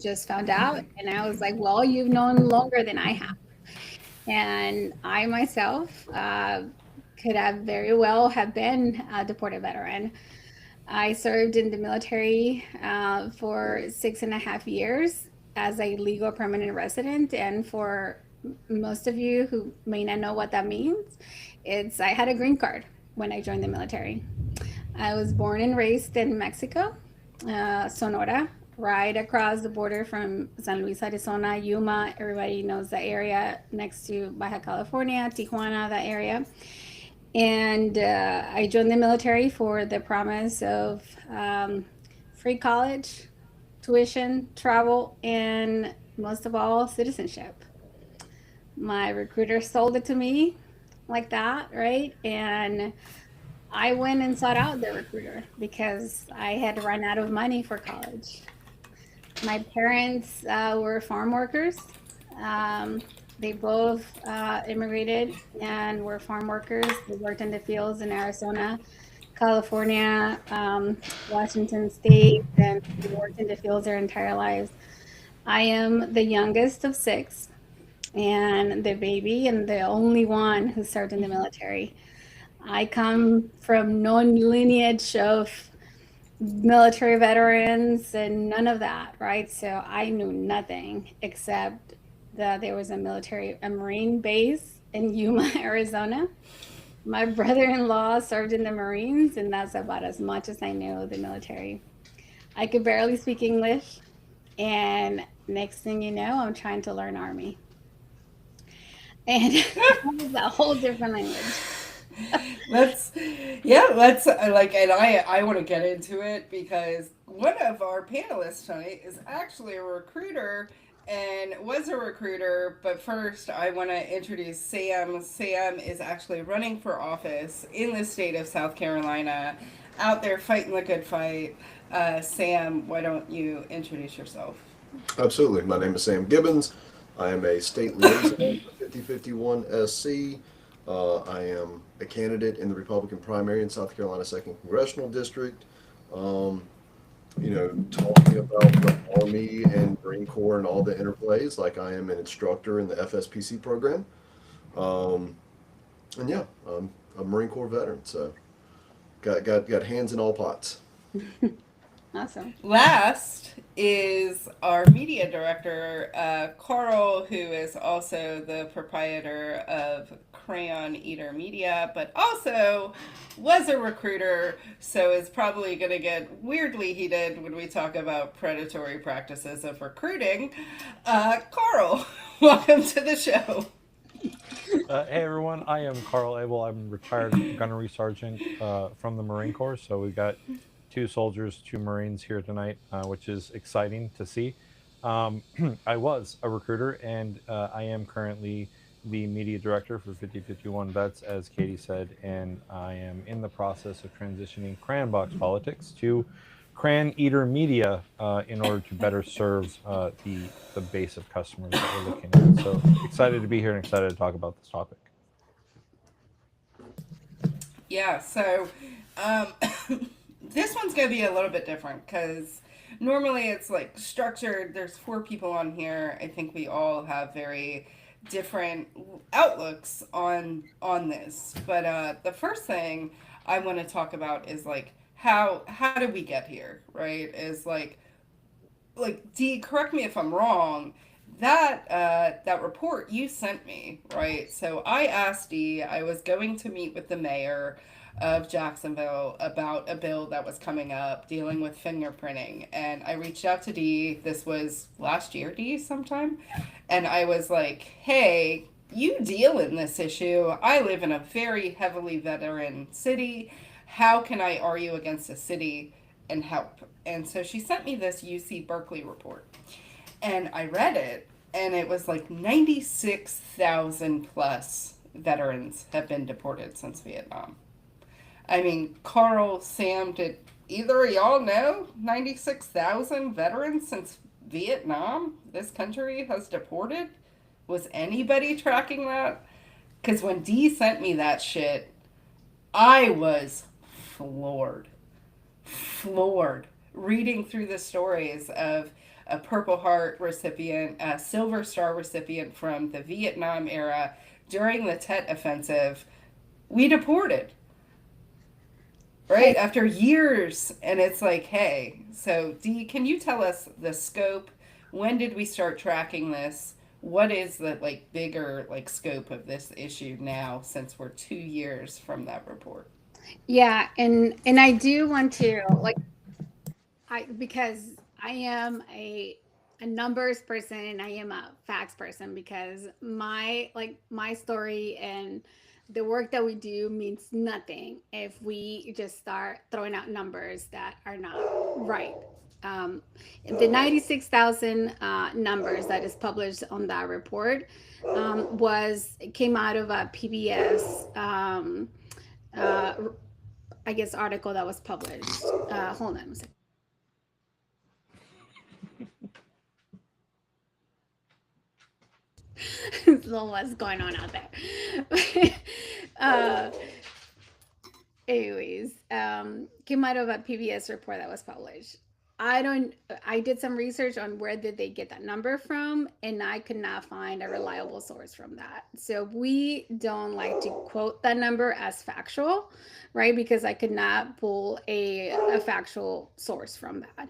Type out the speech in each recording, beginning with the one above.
just found out, and I was like, well, you've known longer than I have. And I myself could have very well have been a deported veteran. I served in the military for 6.5 years as a legal permanent resident. And for most of you who may not know what that means, I had a green card when I joined the military. I was born and raised in Mexico, Sonora, right across the border from San Luis, Arizona, Yuma. Everybody knows that area next to Baja California, Tijuana, that area. And I joined the military for the promise of free college, tuition, travel, and most of all, citizenship. My recruiter sold it to me like that, right? And I went and sought out the recruiter because I had run out of money for college. My parents were farm workers. Um, they both immigrated and were farm workers. They worked in the fields in Arizona, California, Washington State, and they worked in the fields their entire lives. I am the youngest of six and the baby and the only one who served in the military. I come from no lineage of military veterans and none of that, right? So I knew nothing except that there was a Marine base in Yuma, Arizona. My brother-in-law served in the Marines, and that's about as much as I knew of the military. I could barely speak English, and next thing you know, I'm trying to learn Army. And that was a whole different language. Let's, yeah, let's like, and I want to get into it because one of our panelists tonight is actually a recruiter and was a recruiter. But first, I want to introduce Sam. Sam is actually running for office in the state of South Carolina, out there fighting the good fight. Sam, why don't you introduce yourself? Absolutely. My name is Sam Gibbons. I am a state liaison for 5051 SC. I am a candidate in the Republican primary in South Carolina 2nd Congressional District. Um, talking about the Army and Marine Corps and all the interplays, like I am an instructor in the FSPC program. Um, and yeah, I'm a Marine Corps veteran, so got hands in all pots. Awesome. Last is our media director, Carl, who is also the proprietor of Crayon Eater Media, but also was a recruiter, so is probably going to get weirdly heated when we talk about predatory practices of recruiting. Carl, welcome to the show. Hey everyone, I am Carl Abel. I'm retired gunnery sergeant from the Marine Corps. So we've got two soldiers, two Marines here tonight, which is exciting to see. Um, I was a recruiter, and I am currently the media director for 5051 Vets, as Katie said, and I am in the process of transitioning Cranbox politics to Cran Eater Media in order to better serve the base of customers that we're looking at. So excited to be here and excited to talk about this topic. Yeah, so um, this one's going to be a little bit different because normally it's like structured. There's four people on here. I think we all have very different outlooks on this. But the first thing I want to talk about is like how did we get here, right? Is like Dee, correct me if I'm wrong. That report you sent me, right? So I asked Dee. I was going to meet with the mayor of Jacksonville about a bill that was coming up dealing with fingerprinting, and I reached out to Dee. This was last year, Dee, sometime, and I was like, "Hey, you deal in this issue. I live in a very heavily veteran city. How can I argue against the city and help?" And so she sent me this UC Berkeley report. And I read it, and it was like 96,000 plus veterans have been deported since Vietnam. I mean, Carl, Sam, did either of y'all know 96,000 veterans since Vietnam this country has deported? Was anybody tracking that? Because when Dee sent me that shit, I was floored. Floored. reading through the stories of a Purple Heart recipient, a Silver Star recipient from the Vietnam era during the Tet Offensive, we deported, Hey, right? After years. And it's like, hey, so Dee, can you tell us the scope? When did we start tracking this? What is the like bigger like scope of this issue now since we're 2 years from that report? yeah, and I do want to like I because I am a numbers person and I am a facts person because my story and the work that we do means nothing if we just start throwing out numbers that are not right. Um, the 96,000 numbers that is published on that report was came out of a PBS uh, I guess article that was published. Hold on a second. So what's going on out there? uh, anyways, came out of a PBS report that was published. I don't. I did some research on where did they get that number from, and I could not find a reliable source from that. So we don't like to quote that number as factual, right? Because I could not pull a factual source from that.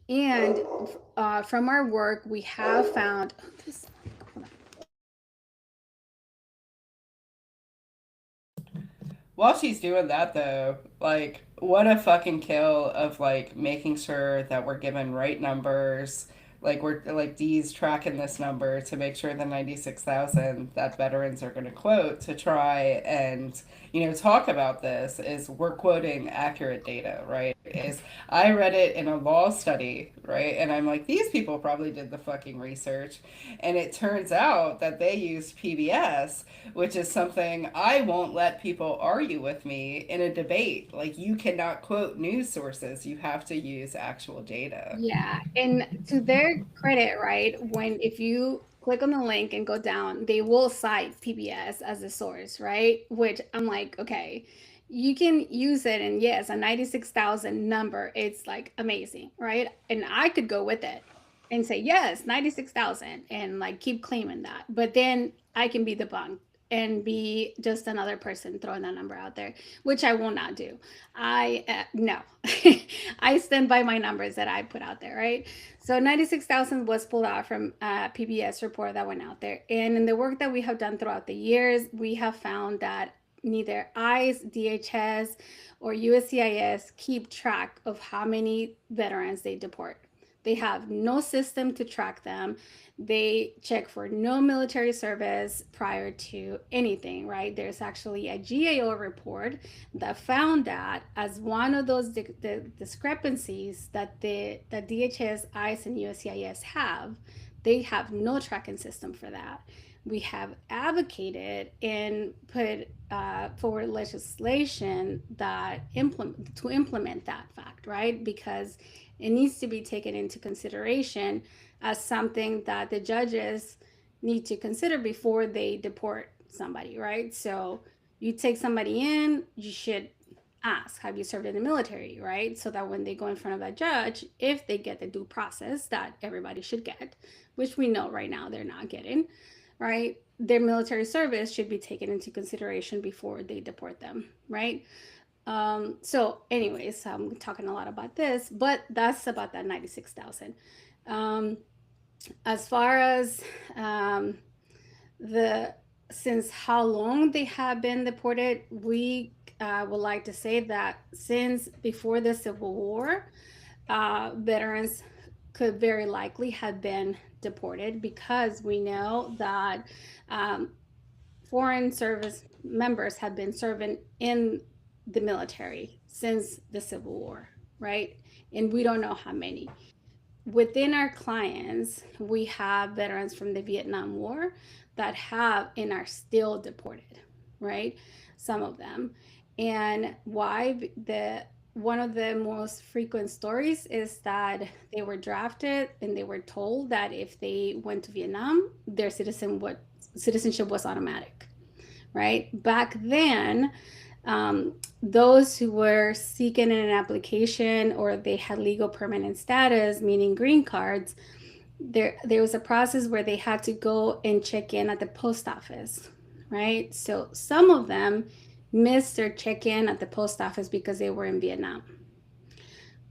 And from our work, we have found. Oh, this, While she's doing that though, like what a fucking kill of like making sure that we're given right numbers. Like we're like Dee's tracking this number to make sure the 96,000 that veterans are going to quote to try and talk about this is we're quoting accurate data, right? Is I read it in a law study, right? And I'm like these people probably did the fucking research, and it turns out that they used PBS, which is something I won't let people argue with me in a debate. Like, you cannot quote news sources, you have to use actual data. yeah, and to their credit, right, when if you click on the link and go down, they will cite PBS as a source, right? Which I'm like, okay, you can use it, and yes, a 96,000 number, it's like amazing, right? And I could go with it and say, yes, 96,000, and like keep claiming that. But then I can be debunked and be just another person throwing that number out there, which I will not do. I no, I stand by my numbers that I put out there, right? So 96,000 was pulled out from a PBS report that went out there. And in the work that we have done throughout the years, we have found that neither ICE, DHS, or USCIS keep track of how many veterans they deport. They have no system to track them. They check for no military service prior to anything, right? There's actually a GAO report that found that as one of those the discrepancies that the DHS, ICE, and USCIS have, they have no tracking system for that. We have advocated and put forward legislation that implement that fact, right? Because it needs to be taken into consideration as something that the judges need to consider before they deport somebody, right? So you take somebody in, you should ask, have you served in the military, right? So that when they go in front of that judge, if they get the due process that everybody should get, which we know right now they're not getting, right? Their military service should be taken into consideration before they deport them, right? So, anyways, I'm talking a lot about this, but that's about that 96,000. Um, as far as um, the since how long they have been deported, we would like to say that since before the Civil War, veterans could very likely have been deported because we know that um, foreign service members have been serving in the military since the Civil War, right? And we don't know how many. Within our clients, we have veterans from the Vietnam War that have and are still deported, right? Some of them. And why? The one of the most frequent stories is that they were drafted and they were told that if they went to Vietnam, their citizenship was automatic, right? Back then, Those who were seeking an application or they had legal permanent status, meaning green cards, there was a process where they had to go and check in at the post office, right? So some of them missed their check-in at the post office because they were in Vietnam.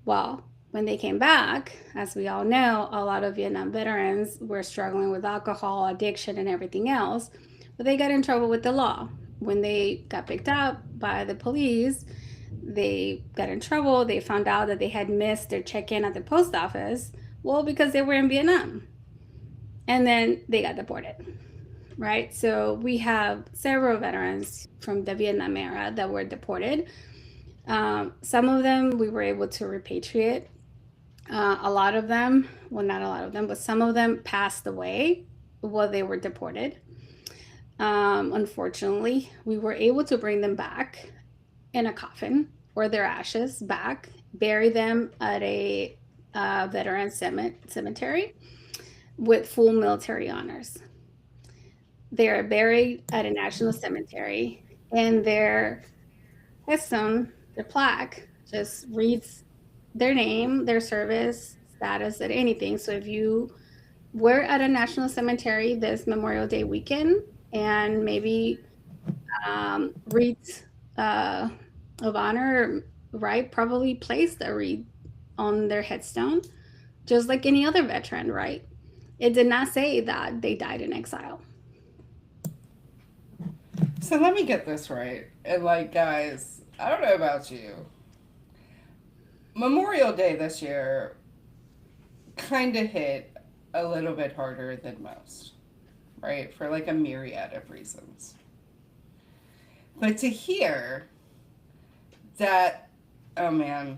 Well, when they came back, as we all know, a lot of Vietnam veterans were struggling with alcohol addiction and everything else, but they got in trouble with the law. When they got picked up by the police, they got in trouble. They found out that they had missed their check in at the post office. Well, because they were in Vietnam. And then they got deported, right? So we have several veterans from the Vietnam era that were deported. Some of them we were able to repatriate. A lot of them, well, not a lot of them, but some of them passed away while they were deported. Unfortunately, we were able to bring them back in a coffin or their ashes back, bury them at a veteran cemetery with full military honors. They are buried at a national cemetery, and their headstone, their plaque, just reads their name, their service status, and anything. So if you were at a national cemetery this Memorial Day weekend and maybe wreaths of honor, right, probably placed a wreath on their headstone, just like any other veteran, right? It did not say that they died in exile. So let me get this right. And like, guys, I don't know about you. Memorial Day this year kind of hit a little bit harder than most, right? For like a myriad of reasons. But to hear that, oh man,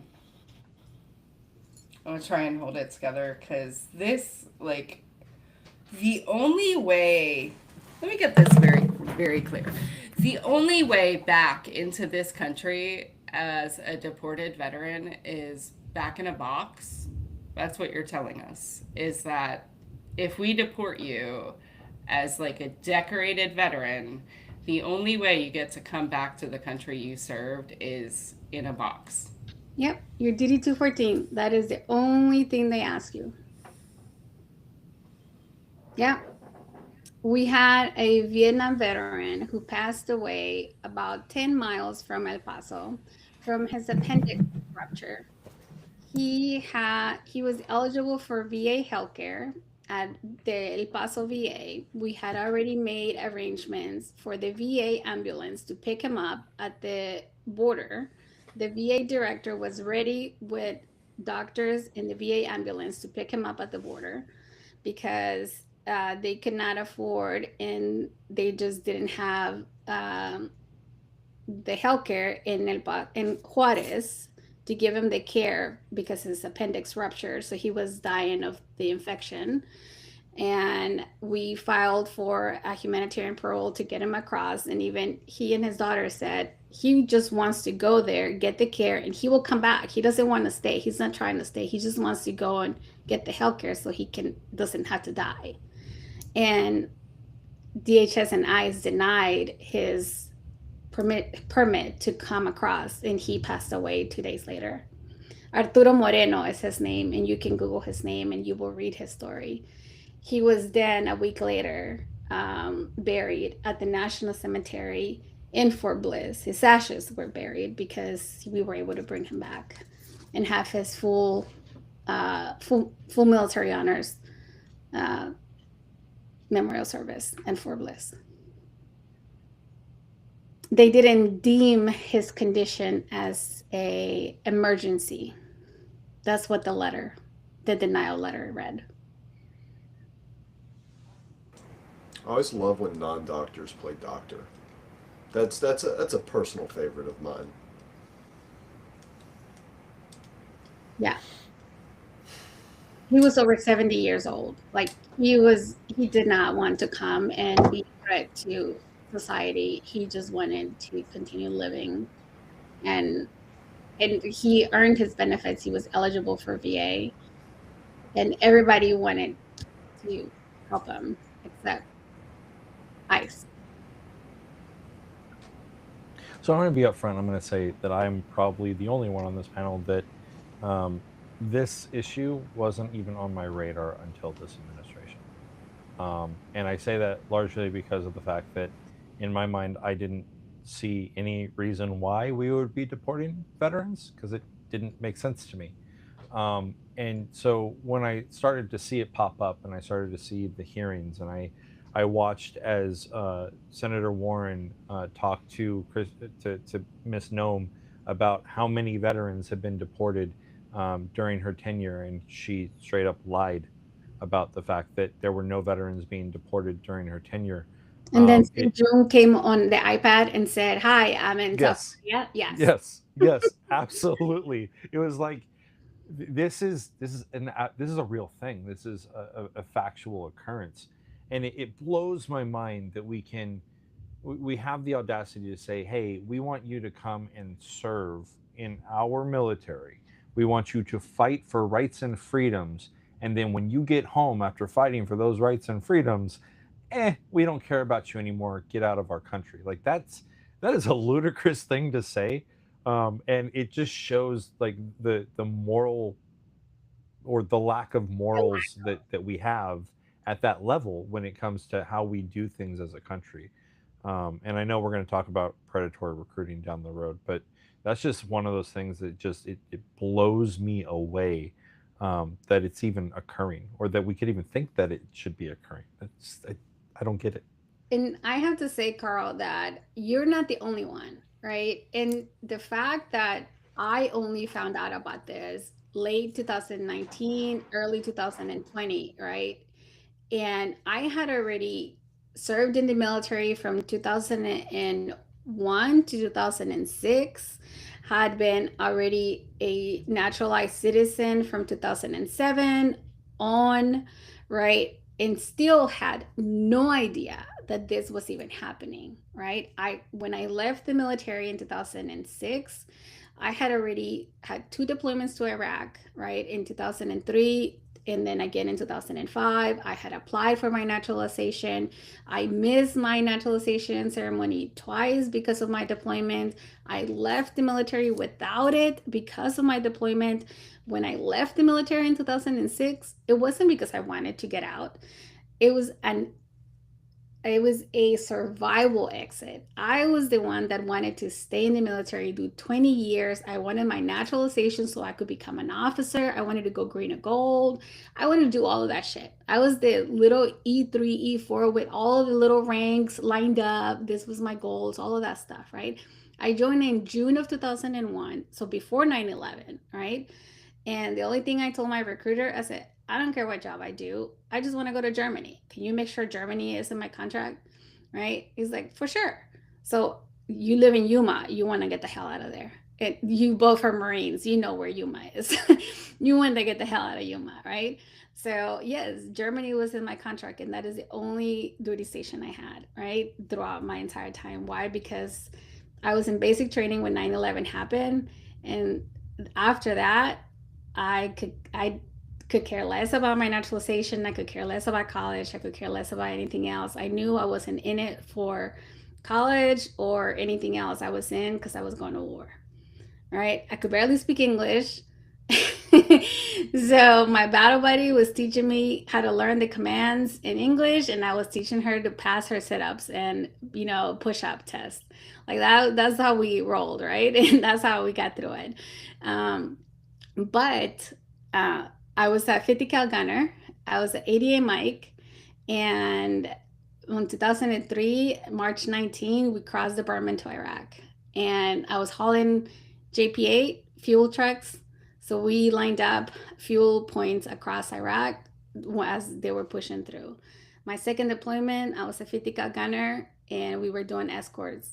I'm gonna try and hold it together because this, like, the only way, let me get this very, very clear. The only way back into this country as a deported veteran is back in a box. That's what you're telling us, is that if we deport you as like a decorated veteran, the only way you get to come back to the country you served is in a box. Yep, your DD 214. That is the only thing they ask you. Yeah. We had a Vietnam veteran who passed away about 10 miles from El Paso from his appendix rupture. He was eligible for VA healthcare at the El Paso VA. We had already made arrangements for the VA ambulance to pick him up at the border. The VA director was ready with doctors in the VA ambulance to pick him up at the border because they could not afford and they just didn't have the healthcare in Juarez to give him the care because his appendix ruptured, so he was dying of the infection. And we filed for a humanitarian parole to get him across. And even he and his daughter said he just wants to go there, get the care, and he will come back. He doesn't want to stay. He's not trying to stay. He just wants to go and get the healthcare so he can doesn't have to die. And DHS and ICE denied his permit to come across, and he passed away 2 days later. Arturo Moreno is his name, and you can Google his name and you will read his story. He was then a week later buried at the National Cemetery in Fort Bliss. His ashes were buried because we were able to bring him back and have his full military honors memorial service in Fort Bliss. They didn't deem his condition as a emergency. That's what the denial letter read. I always love when non-doctors play doctor. That's a personal favorite of mine. Yeah. He was over 70 years old. Like he did not want to come and be a threat to society. He just wanted to continue living, and he earned his benefits. He was eligible for VA, and everybody wanted to help him except ICE. So I'm going to be upfront. I'm going to say that I'm probably the only one on this panel that um, this issue wasn't even on my radar until this administration. And I say that largely because of the fact that, in my mind, I didn't see any reason why we would be deporting veterans because it didn't make sense to me. And so when I started to see it pop up and I started to see the hearings and I watched as Senator Warren talked to to Miss Nome about how many veterans have been deported during her tenure, and she straight up lied about the fact that there were no veterans being deported during her tenure. And then It Steve Jung came on the iPad and said, "Hi, I'm in South Yes, Korea." Yes. yes, absolutely. It was like this is a real thing. This is a factual occurrence, and it blows my mind that we have the audacity to say, hey, we want you to come and serve in our military. We want you to fight for rights and freedoms. And then when you get home after fighting for those rights and freedoms, we don't care about you anymore. Get out of our country. Like that is a ludicrous thing to say. And it just shows like the moral or the lack of morals that we have at that level when it comes to how we do things as a country. And I know we're going to talk about predatory recruiting down the road, but that's just one of those things that just it blows me away that it's even occurring or that we could even think that it should be occurring. I don't get it. And I have to say, Carl, that you're not the only one, right? And the fact that I only found out about this late 2019, early 2020, right? And I had already served in the military from 2001 to 2006, had been already a naturalized citizen from 2007 on, right? And still had no idea that this was even happening, right? I when I left the military in 2006, I had already had two deployments to Iraq, right? In 2003 and then again in 2005. I had applied for my naturalization. I missed my naturalization ceremony twice because of my deployment. I left the military without it because of my deployment. When I left the military in 2006, it wasn't because I wanted to get out. It was an it was a survival exit. I was the one that wanted to stay in the military, do 20 years. I wanted my naturalization so I could become an officer. I wanted to go green and gold. I wanted to do all of that shit. I was the little E3, E4 with all of the little ranks lined up. This was my goals, all of that stuff, right? I joined in June of 2001, so before 9/11, right? And the only thing I told my recruiter, I said, I don't care what job I do. I just want to go to Germany. Can you make sure Germany is in my contract? Right? He's like, for sure. So you live in Yuma. You want to get the hell out of there. You both are Marines. You know where Yuma is. You want to get the hell out of Yuma, right? So yes, Germany was in my contract, and that is the only duty station I had, right, throughout my entire time. Why? Because I was in basic training when 9/11 happened, and after that, I could care less about my naturalization. I could care less about college. I could care less about anything else. I knew I wasn't in it for college or anything else. I was in because I was going to war. Right? I could barely speak English. So my battle buddy was teaching me how to learn the commands in English, and I was teaching her to pass her sit-ups and push-up tests. Like that's how we rolled, right? And that's how we got through it. Um, but I was a 50 cal gunner. I was an 80A Mike, and in 2003, March 19, we crossed the Burman to Iraq, and I was hauling JP8 fuel trucks. So we lined up fuel points across Iraq as they were pushing through. My second deployment, I was a 50 cal gunner, and we were doing escorts,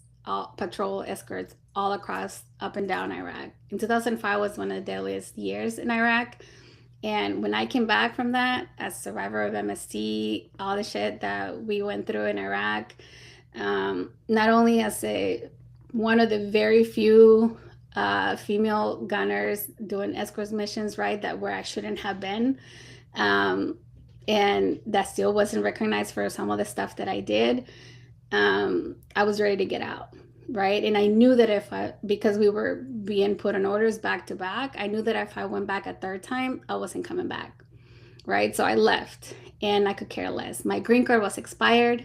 patrol escorts all across up and down Iraq. In 2005 was one of the deadliest years in Iraq. And when I came back from that, as survivor of MST, all the shit that we went through in Iraq, not only as a one of the very few female gunners doing escort missions, right, that where I shouldn't have been, um, and that still wasn't recognized for some of the stuff that I did. I was ready to get out, right? And I knew that because we were being put on orders back to back, I knew that if I went back a third time, I wasn't coming back, right? So I left and I could care less. My green card was expired.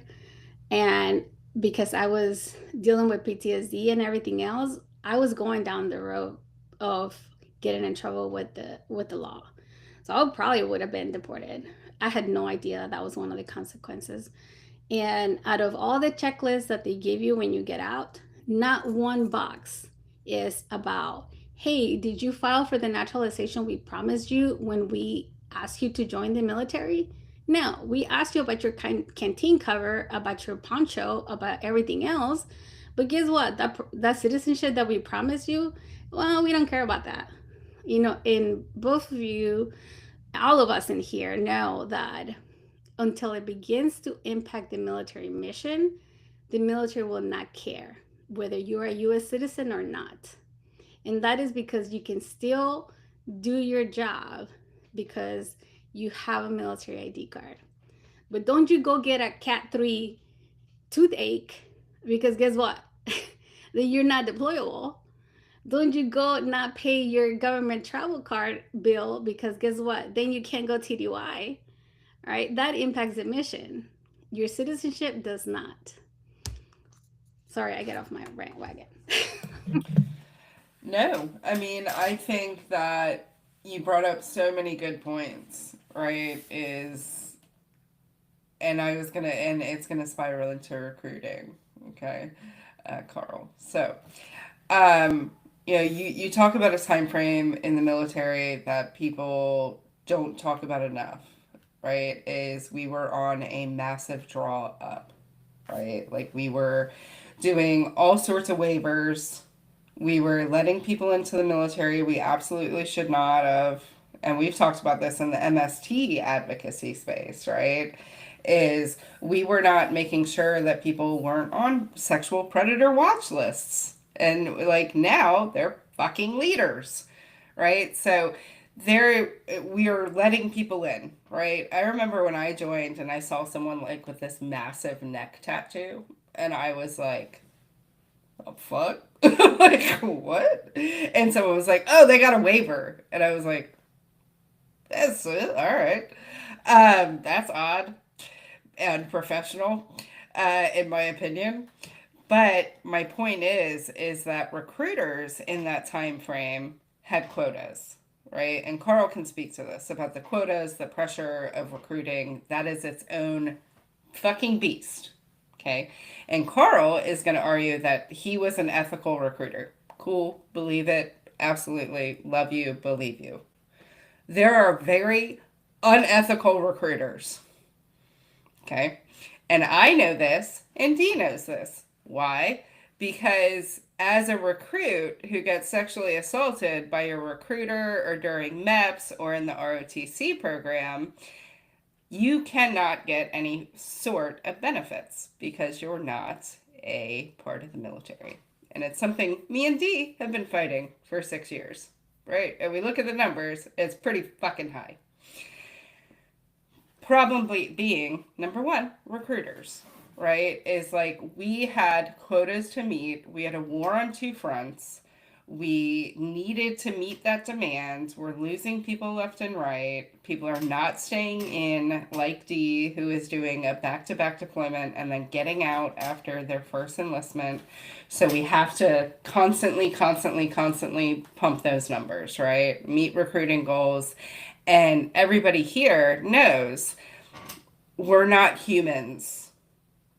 And because I was dealing with PTSD and everything else, I was going down the road of getting in trouble with the law. So I probably would have been deported. I had no idea that was one of the consequences. And out of all the checklists that they give you when you get out, not one box is about, hey, did you file for the naturalization we promised you when we asked you to join the military? No, we asked you about your canteen cover, about your poncho, about everything else. But guess what? That citizenship that we promised you, well, we don't care about that. And both of you, all of us in here know that until it begins to impact the military mission, the military will not care whether you're a US citizen or not. And that is because you can still do your job because you have a military ID card. But don't you go get a Cat 3 toothache because guess what? That you're not deployable. Don't you go not pay your government travel card bill because guess what? Then you can't go TDY. Right? That impacts the mission. Your citizenship does not. Sorry, I get off my rant wagon. No, I mean, I think that you brought up so many good points, right? And it's gonna spiral into recruiting, okay, Carl. So, um, you talk about a time frame in the military that people don't talk about enough, right? Is we were on a massive draw up, right? Like we were doing all sorts of waivers. We were letting people into the military we absolutely should not have. And we've talked about this in the MST advocacy space, right? Is we were not making sure that people weren't on sexual predator watch lists. And like now they're fucking leaders, right? So there we are letting people in, right? I remember when I joined and I saw someone like with this massive neck tattoo and I was like, the fuck? Like, what? And someone was like, oh, they got a waiver. And I was like, that's it. All right. That's odd and professional, in my opinion. But my point is that recruiters in that time frame had quotas, right? And Carl can speak to this about the quotas, the pressure of recruiting. That is its own fucking beast. Okay. And Carl is going to argue that he was an ethical recruiter. Cool. Believe it. Absolutely. Love you. Believe you. There are very unethical recruiters. Okay. And I know this, and Dee knows this. Why? Because as a recruit who gets sexually assaulted by your recruiter or during MEPS or in the ROTC program, you cannot get any sort of benefits because you're not a part of the military. And it's something me and Dee have been fighting for 6 years, right? And we look at the numbers, it's pretty fucking high. Problem being, number one, recruiters, right? Is like we had quotas to meet, we had a war on two fronts. We needed to meet that demand. We're losing people left and right. People are not staying in, like Dee, who is doing a back-to-back deployment and then getting out after their first enlistment. So we have to constantly pump those numbers, right? Meet recruiting goals. And everybody here knows we're not humans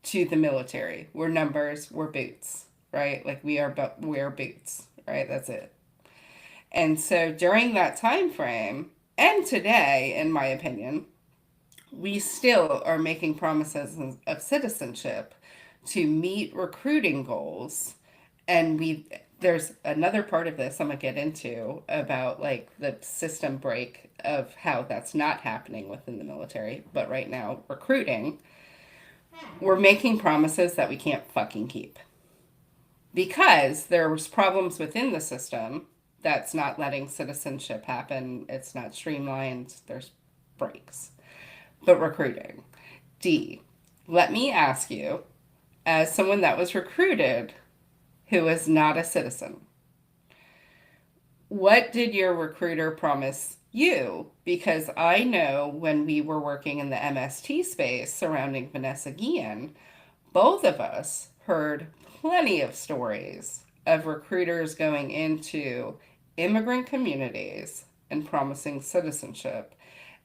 to the military. We're numbers, we're boots, right? Like we're boots. Right, that's it. And so during that time frame, and today, in my opinion, we still are making promises of citizenship to meet recruiting goals. And there's another part of this I'm gonna get into about like the system break of how that's not happening within the military. But right now, recruiting, we're making promises that we can't fucking keep because there was problems within the system that's not letting citizenship happen. It's not streamlined. There's breaks. But recruiting. Dee, let me ask you, as someone that was recruited who is not a citizen. What did your recruiter promise you? Because I know when we were working in the MST space surrounding Vanessa Guillen, both of us heard plenty of stories of recruiters going into immigrant communities and promising citizenship.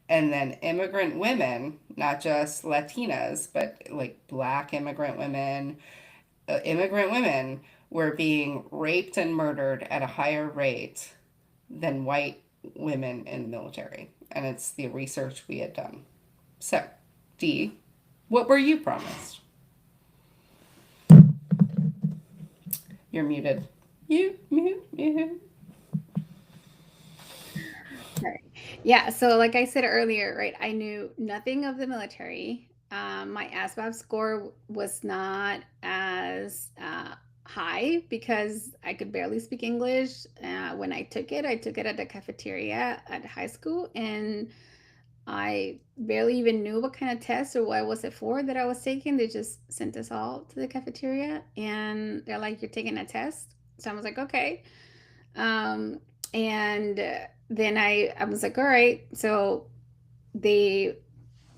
And then immigrant women, not just Latinas, but like black immigrant women were being raped and murdered at a higher rate than white women in the military. And it's the research we had done. So, Dee, what were you promised? You're muted. Mute. Right. Yeah. So, like I said earlier, right, I knew nothing of the military. My ASVAB score was not as high because I could barely speak English. When I took it at the cafeteria at high school, and I barely even knew what kind of test or what was it for that I was taking. They just sent us all to the cafeteria, and they're like, "You're taking a test." So I was like, "Okay." Um, and then I was like, all right. So they,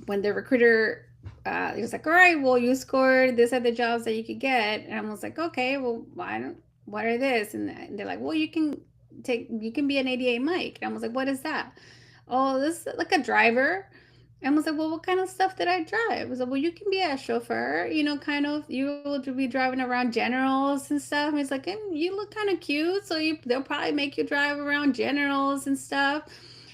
when the recruiter, he was like, all right, well, you scored this at the jobs that you could get. And I was like, okay, well, why don't, what are this? And they're like, well, you can be an ADA mic. And I was like, what is that? Oh, this is like a driver. And I was like, well, what kind of stuff did I drive? I was like, well, you can be a chauffeur, kind of, you will be driving around generals and stuff. And he's like, and you look kind of cute. So they'll probably make you drive around generals and stuff.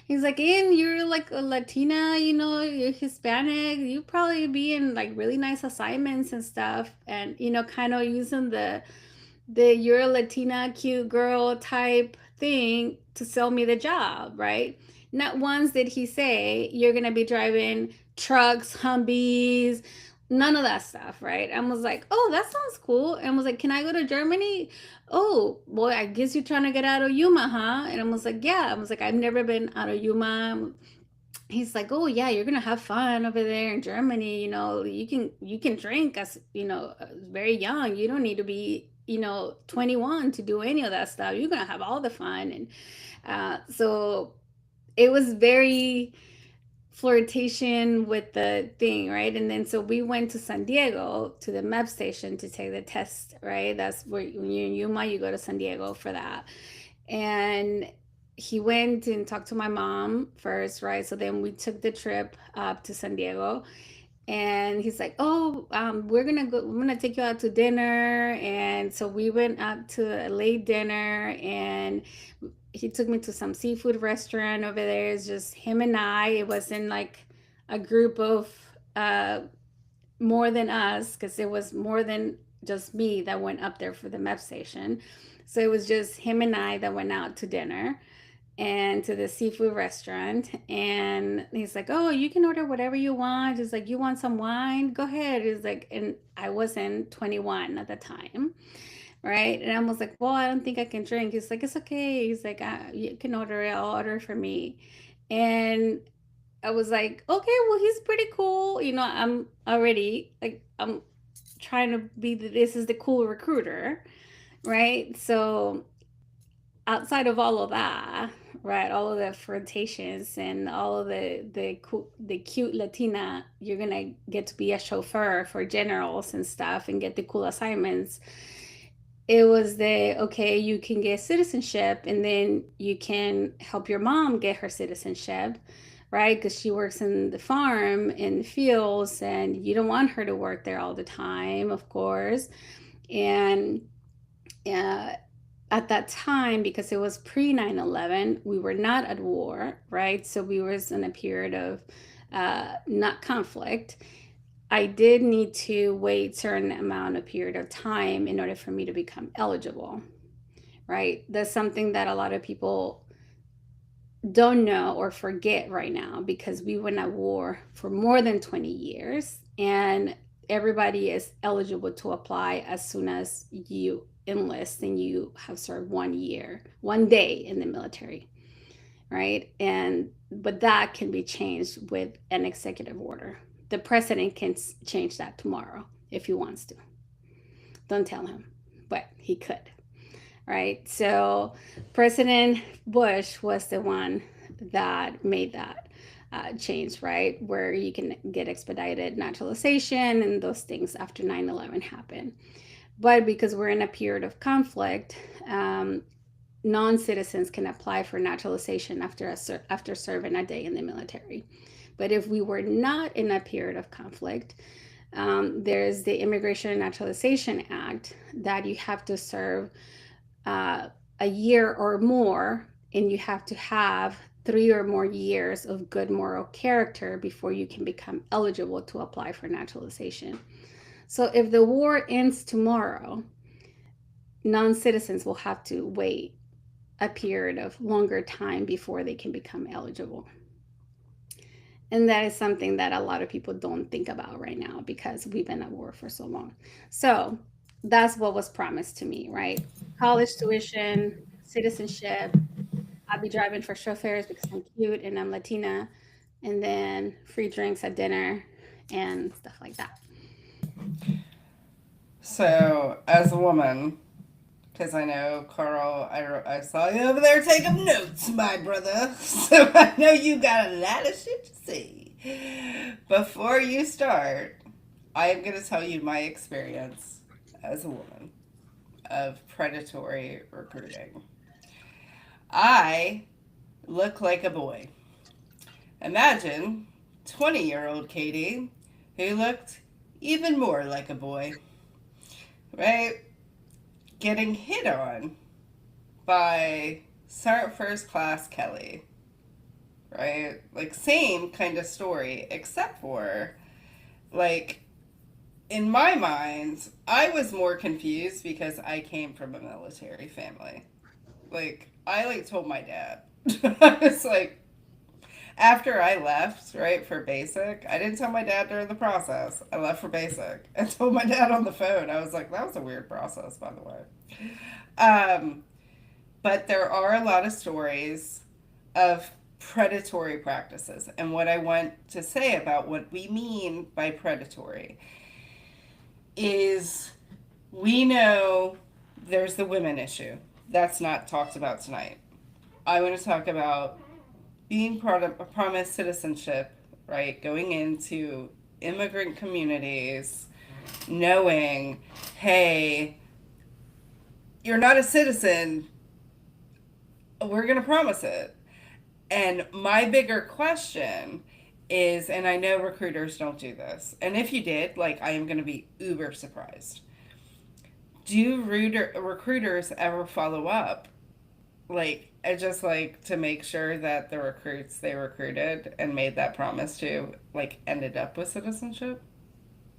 He's like, and you're like a Latina, you're Hispanic. You probably be in like really nice assignments and stuff. And, kind of using the you're a Latina cute girl type thing to sell me the job, right? Not once did he say you're gonna be driving trucks, Humvees, none of that stuff, right? I was like, oh, that sounds cool. And I was like, can I go to Germany? Oh, boy, I guess you're trying to get out of Yuma, huh? And I was like, yeah. I was like, I've never been out of Yuma. He's like, oh yeah, you're gonna have fun over there in Germany. You can drink as very young. You don't need to be 21 to do any of that stuff. You're gonna have all the fun. And so it was very flirtation with the thing, right? And then so we went to San Diego to the MEP station to take the test, right? That's where when you're in Yuma, you go to San Diego for that. And he went and talked to my mom first, right? So then we took the trip up to San Diego, and he's like, "Oh, we're gonna take you out to dinner." And so we went up to a late dinner, and he took me to some seafood restaurant over there. It's just him and I. It wasn't like a group of uh, more than us, because it was more than just me that went up there for the MEP station. So it was just him and I that went out to dinner and to the seafood restaurant. And he's like, oh, you can order whatever you want. He's like, you want some wine? Go ahead. He's like, and I wasn't 21 at the time. Right. And I was like, well, I don't think I can drink. He's like, it's okay. He's like, you can order it. I'll order for me. And I was like, okay, well, he's pretty cool. I'm already like, I'm trying to be this is the cool recruiter. Right. So outside of all of that, right, all of the flirtations and all of the cute Latina, you're gonna get to be a chauffeur for generals and stuff and get the cool assignments. It was the okay, you can get citizenship, and then you can help your mom get her citizenship, right? Because she works in the farm in the fields, and you don't want her to work there all the time, of course. And uh, at that time, because it was pre 9/11, we were not at war, right? So we was in a period of not conflict. I did need to wait certain amount of period of time in order for me to become eligible, right? That's something that a lot of people don't know or forget right now, because we went at war for more than 20 years, and everybody is eligible to apply as soon as you enlist and you have served 1 year, 1 day in the military, right? But that can be changed with an executive order. The president can change that tomorrow if he wants to. Don't tell him, but he could, right? So President Bush was the one that made that change, right? Where you can get expedited naturalization and those things after 9/11 happened. But because we're in a period of conflict, non-citizens can apply for naturalization after serving a day in the military. But if we were not in a period of conflict, there's the Immigration and Naturalization Act that you have to serve a year or more, and you have to have 3 or more years of good moral character before you can become eligible to apply for naturalization. So if the war ends tomorrow, non citizens will have to wait a period of longer time before they can become eligible. And that is something that a lot of people don't think about right now because we've been at war for so long. So that's what was promised to me, right? College tuition, citizenship. I'll be driving for chauffeurs because I'm cute and I'm Latina, and then free drinks at dinner and stuff like that. So, as a woman, because I know, Carl, I saw you over there taking notes, my brother. So I know you got a lot of shit to say. Before you start, I am going to tell you my experience as a woman of predatory recruiting. I look like a boy. Imagine 20-year-old Katie who looked even more like a boy, right? Getting hit on by Sergeant First Class Kelly, right? Like, same kind of story, except for, like, in my mind, I was more confused because I came from a military family. Like, I, like, told my dad. I was like, after I left, right, for basic, I didn't tell my dad during the process. I left for basic. I told my dad on the phone. I was like, that was a weird process, by the way. Um, but there are a lot of stories of predatory practices. And what I want to say about what we mean by predatory is we know there's the women issue. That's not talked about tonight. I want to talk about being promised citizenship, right? Going into immigrant communities, knowing, hey, you're not a citizen, we're going to promise it. And my bigger question is, and I know recruiters don't do this, and if you did, like, I am going to be uber surprised. Do recruiters ever follow up? Like, I just like to make sure that the recruits they recruited and made that promise to, like, ended up with citizenship?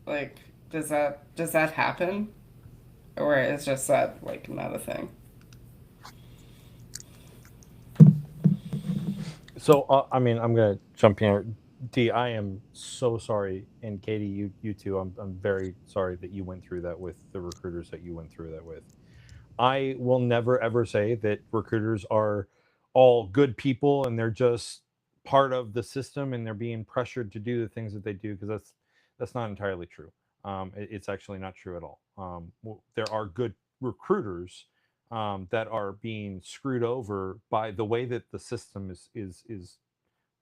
Like, does that happen? Or is just that, like, not a thing? So, I mean, I'm gonna jump in here. D, I am so sorry, and Katie, you too. I'm very sorry that you went through that with the recruiters that you went through that with. I will never ever say that recruiters are all good people and they're just part of the system and they're being pressured to do the things that they do because that's not entirely true. It's actually not true at all. There are good recruiters that are being screwed over by the way that the system is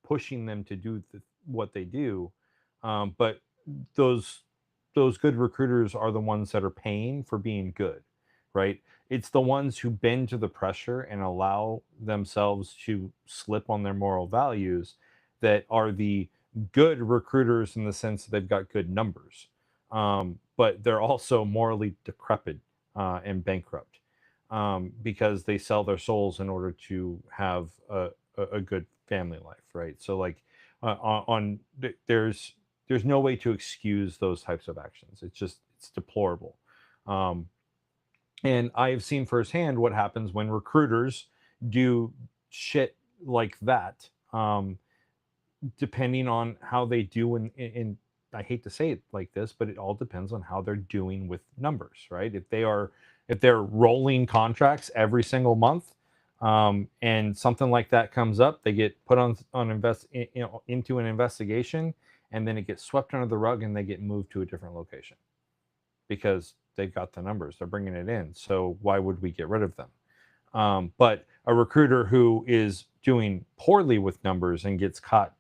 pushing them to do what they do. But those those good recruiters are the ones that are paying for being good, right? It's the ones who bend to the pressure and allow themselves to slip on their moral values that are the good recruiters in the sense that they've got good numbers. But they're also morally decrepit and bankrupt because they sell their souls in order to have a good family life, right? So like there's no way to excuse those types of actions. It's deplorable. Um, and I have seen firsthand what happens when recruiters do shit like that. Depending on how they do in I hate to say it like this, but it all depends on how they're doing with numbers, right? If they're rolling contracts every single month, and something like that comes up, they get put on into an investigation, and then it gets swept under the rug, and they get moved to a different location. because they've got the numbers, they're bringing it in. So why would we get rid of them? But a recruiter who is doing poorly with numbers and gets caught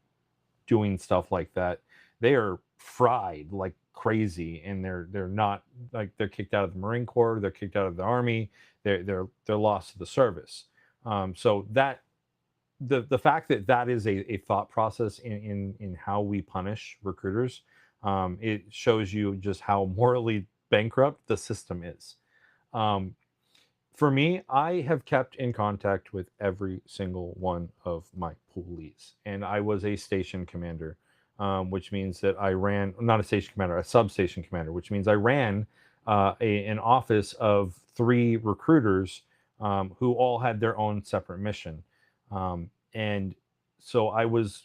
doing stuff like that, they are fried like crazy, and they're not, like, they're kicked out of the Marine Corps, they're kicked out of the Army, they're lost to the service. So that the fact that that is a thought process in how we punish recruiters, it shows you just how morally bankrupt the system is. Um, for me, I have kept in contact with every single one of my police, and I was a station commander, which means that I ran, not a station commander, a substation commander, which means I ran an office of three recruiters, who all had their own separate mission, and so I was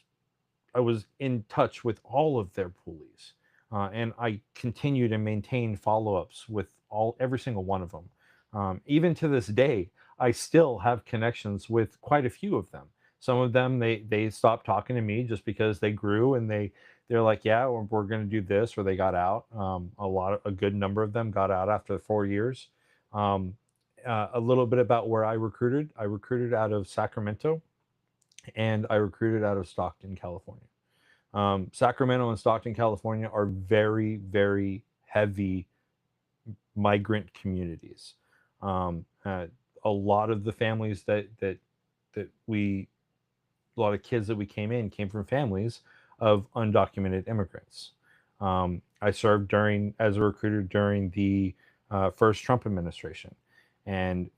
in touch with all of their police, and I continue to maintain follow-ups with every single one of them. Even to this day, I still have connections with quite a few of them. Some of them, they stopped talking to me just because they grew, and they're like, yeah, we're going to do this, or they got out. A good number of them got out after 4 years. Um, a little bit about where I recruited. I recruited out of Sacramento, and I recruited out of Stockton, California. Sacramento and Stockton, California are very, very heavy migrant communities. A lot of the families that we, a lot of kids that we came from families of undocumented immigrants. I served as a recruiter during the first Trump administration, and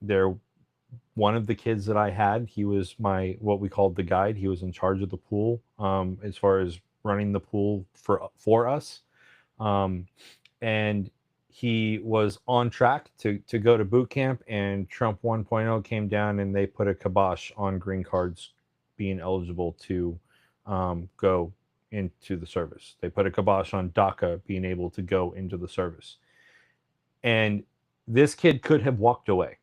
one of the kids that I had, he was what we called the guide. He was in charge of the pool, as far as running the pool for us, and he was on track to go to boot camp. And Trump 1.0 came down, and they put a kibosh on green cards being eligible to go into the service. They put a kibosh on DACA being able to go into the service, and this kid could have walked away.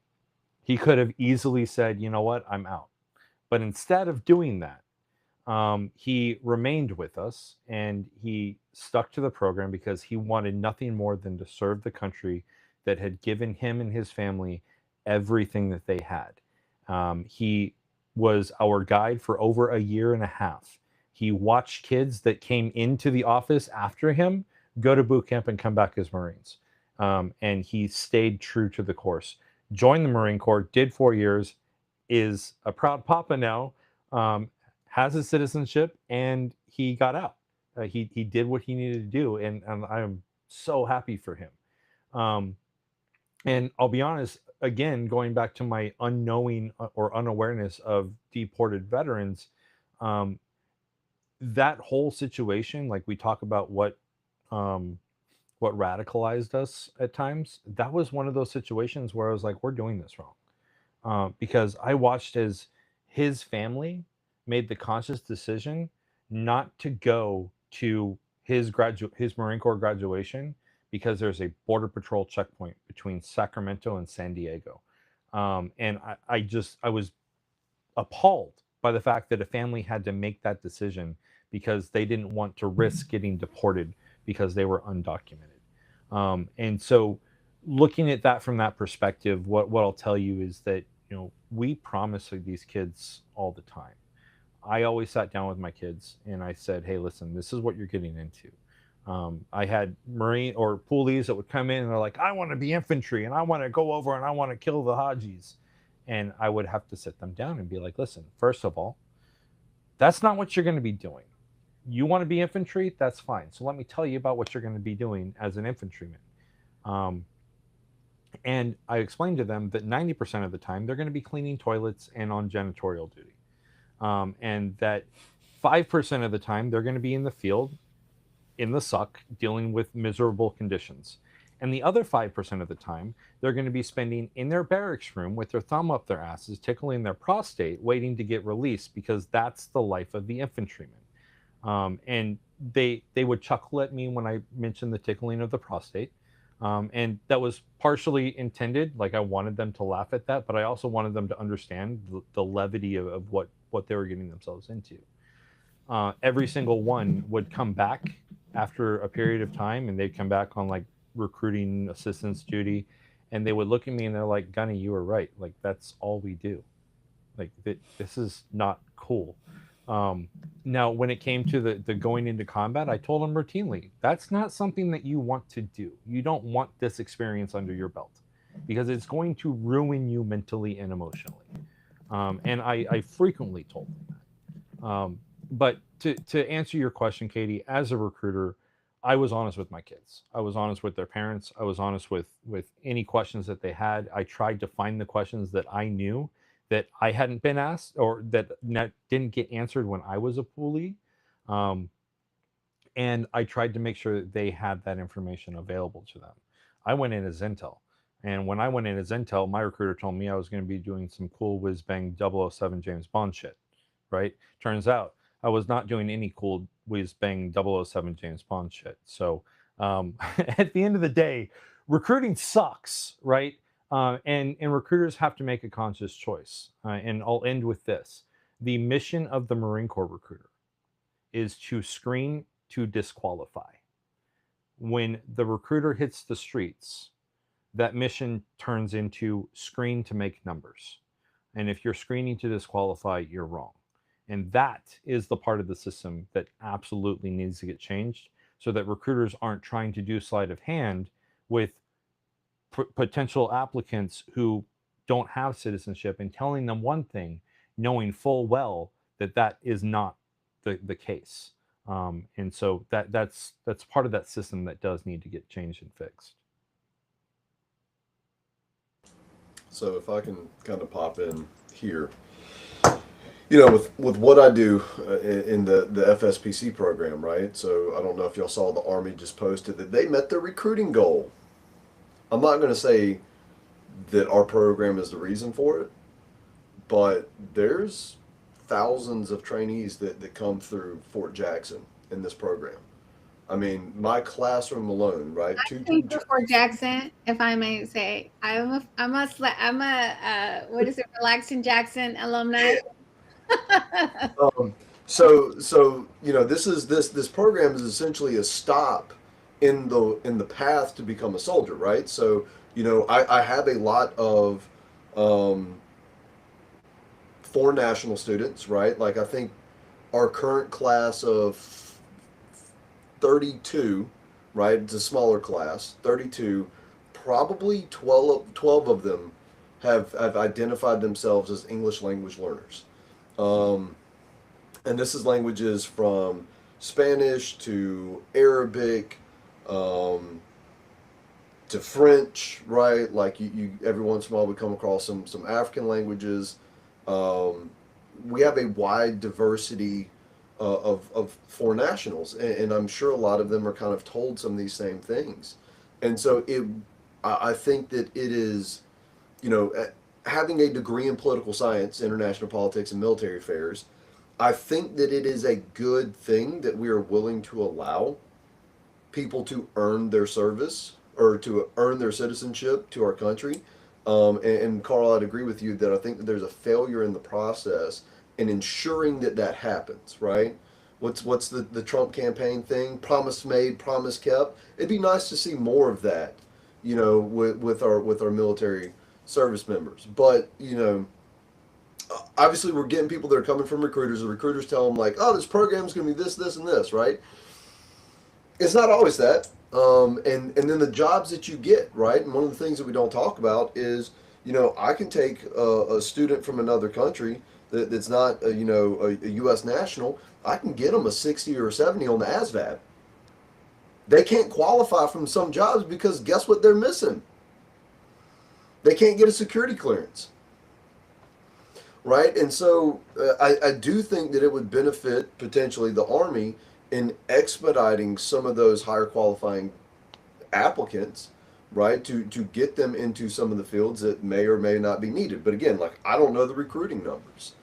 He could have easily said, you know what, I'm out. But instead of doing that, he remained with us, and he stuck to the program because he wanted nothing more than to serve the country that had given him and his family everything that they had. He was our guide for over a year and a half. He watched kids that came into the office after him go to boot camp and come back as Marines. And he stayed true to the course. Joined the Marine Corps, did 4 years, is a proud papa now, has his citizenship, and he got out. He did what he needed to do, and I am so happy for him. Um, and I'll be honest, again, going back to my unknowing or unawareness of deported veterans, um, that whole situation, like we talk about um, what radicalized us at times, that was one of those situations where I was like, we're doing this wrong. Because I watched as his family made the conscious decision not to go to his Marine Corps graduation because there's a border patrol checkpoint between Sacramento and San Diego, and I was appalled by the fact that a family had to make that decision because they didn't want to risk getting deported because they were undocumented. And so, looking at that from that perspective, what I'll tell you is that, we promise these kids all the time. I always sat down with my kids and I said, "Hey, listen, this is what you're getting into." I had Marine or poolies that would come in and they're like, "I want to be infantry and I want to go over and I want to kill the Hajis," and I would have to sit them down and be like, "Listen, first of all, that's not what you're going to be doing. You want to be infantry, that's fine. So let me tell you about what you're going to be doing as an infantryman." Um, and I explained to them that 90% of the time they're going to be cleaning toilets and on janitorial duty, and that 5% of the time they're going to be in the field, in the suck, dealing with miserable conditions. And the other 5% of the time, they're going to be spending in their barracks room with their thumb up their asses, tickling their prostate, waiting to get released because that's the life of the infantryman. And they would chuckle at me when I mentioned the tickling of the prostate. And that was partially intended, like I wanted them to laugh at that, but I also wanted them to understand the levity of what they were getting themselves into. Every single one would come back after a period of time, and they'd come back on like recruiting assistance duty, and they would look at me and they're like, "Gunny, you were right. Like that's all we do. Like this is not cool." Um, Now, when it came to the going into combat, I told them routinely, that's not something that you want to do. You don't want this experience under your belt because it's going to ruin you mentally and emotionally. And I frequently told them that. But to answer your question, Katie, as a recruiter, I was honest with my kids. I was honest with their parents. I was honest with any questions that they had. I tried to find the questions that I knew that I hadn't been asked or that didn't get answered when I was a poolee. Um, and I tried to make sure that they had that information available to them. I went in as intel. And when I went in as intel, my recruiter told me I was going to be doing some cool whiz bang 007 James Bond shit, right? Turns out I was not doing any cool whiz bang 007 James Bond shit. So at the end of the day, recruiting sucks, right? And recruiters have to make a conscious choice. And I'll end with this: the mission of the Marine Corps recruiter is to screen to disqualify. When the recruiter hits the streets, that mission turns into screen to make numbers. And if you're screening to disqualify, you're wrong. And that is the part of the system that absolutely needs to get changed so that recruiters aren't trying to do sleight of hand with potential applicants who don't have citizenship and telling them one thing, knowing full well that that is not the case. And so that's part of that system that does need to get changed and fixed. So if I can kind of pop in here, you know, with what I do in the FSPC program, right? So I don't know if y'all saw the Army just posted that they met their recruiting goal. I'm not going to say that our program is the reason for it, but there's thousands of trainees that come through Fort Jackson in this program. I mean, my classroom alone, right? Thank you for Jackson, if I may say. I'm a what is it, Relaxing Jackson alumni. Um, so you know, this program is essentially a stop in the path to become a soldier, right? So you know, I have a lot of um, foreign national students, right? Like I think our current class of 32, right? It's a smaller class, 32. Probably 12 of them have identified themselves as English language learners. Um, and this is languages from Spanish to Arabic to French, right? Like you every once in a while we come across some African languages. Um, we have a wide diversity of foreign nationals, and I'm sure a lot of them are kind of told some of these same things. And so I think that it is, you know, having a degree in political science, international politics, and military affairs, I think that it is a good thing that we are willing to allow people to earn their service or to earn their citizenship to our country. And Carl, I'd agree with you that I think that there's a failure in the process in ensuring that that happens, right? What's the Trump campaign thing? Promise made, promise kept. It'd be nice to see more of that, you know, with our military service members. But you know, obviously we're getting people that are coming from recruiters. The recruiters tell them like, oh, this program's going to be this, and this, right? It's not always that. And then the jobs that you get, right? And one of the things that we don't talk about is, you know, I can take a student from another country that's not, you know, a U.S. national. I can get them a 60 or 70 on the ASVAB. They can't qualify from some jobs because guess what they're missing? They can't get a security clearance. Right? And so I do think that it would benefit potentially the Army in expediting some of those higher qualifying applicants, right? To get them into some of the fields that may or may not be needed. But again, like I don't know the recruiting numbers.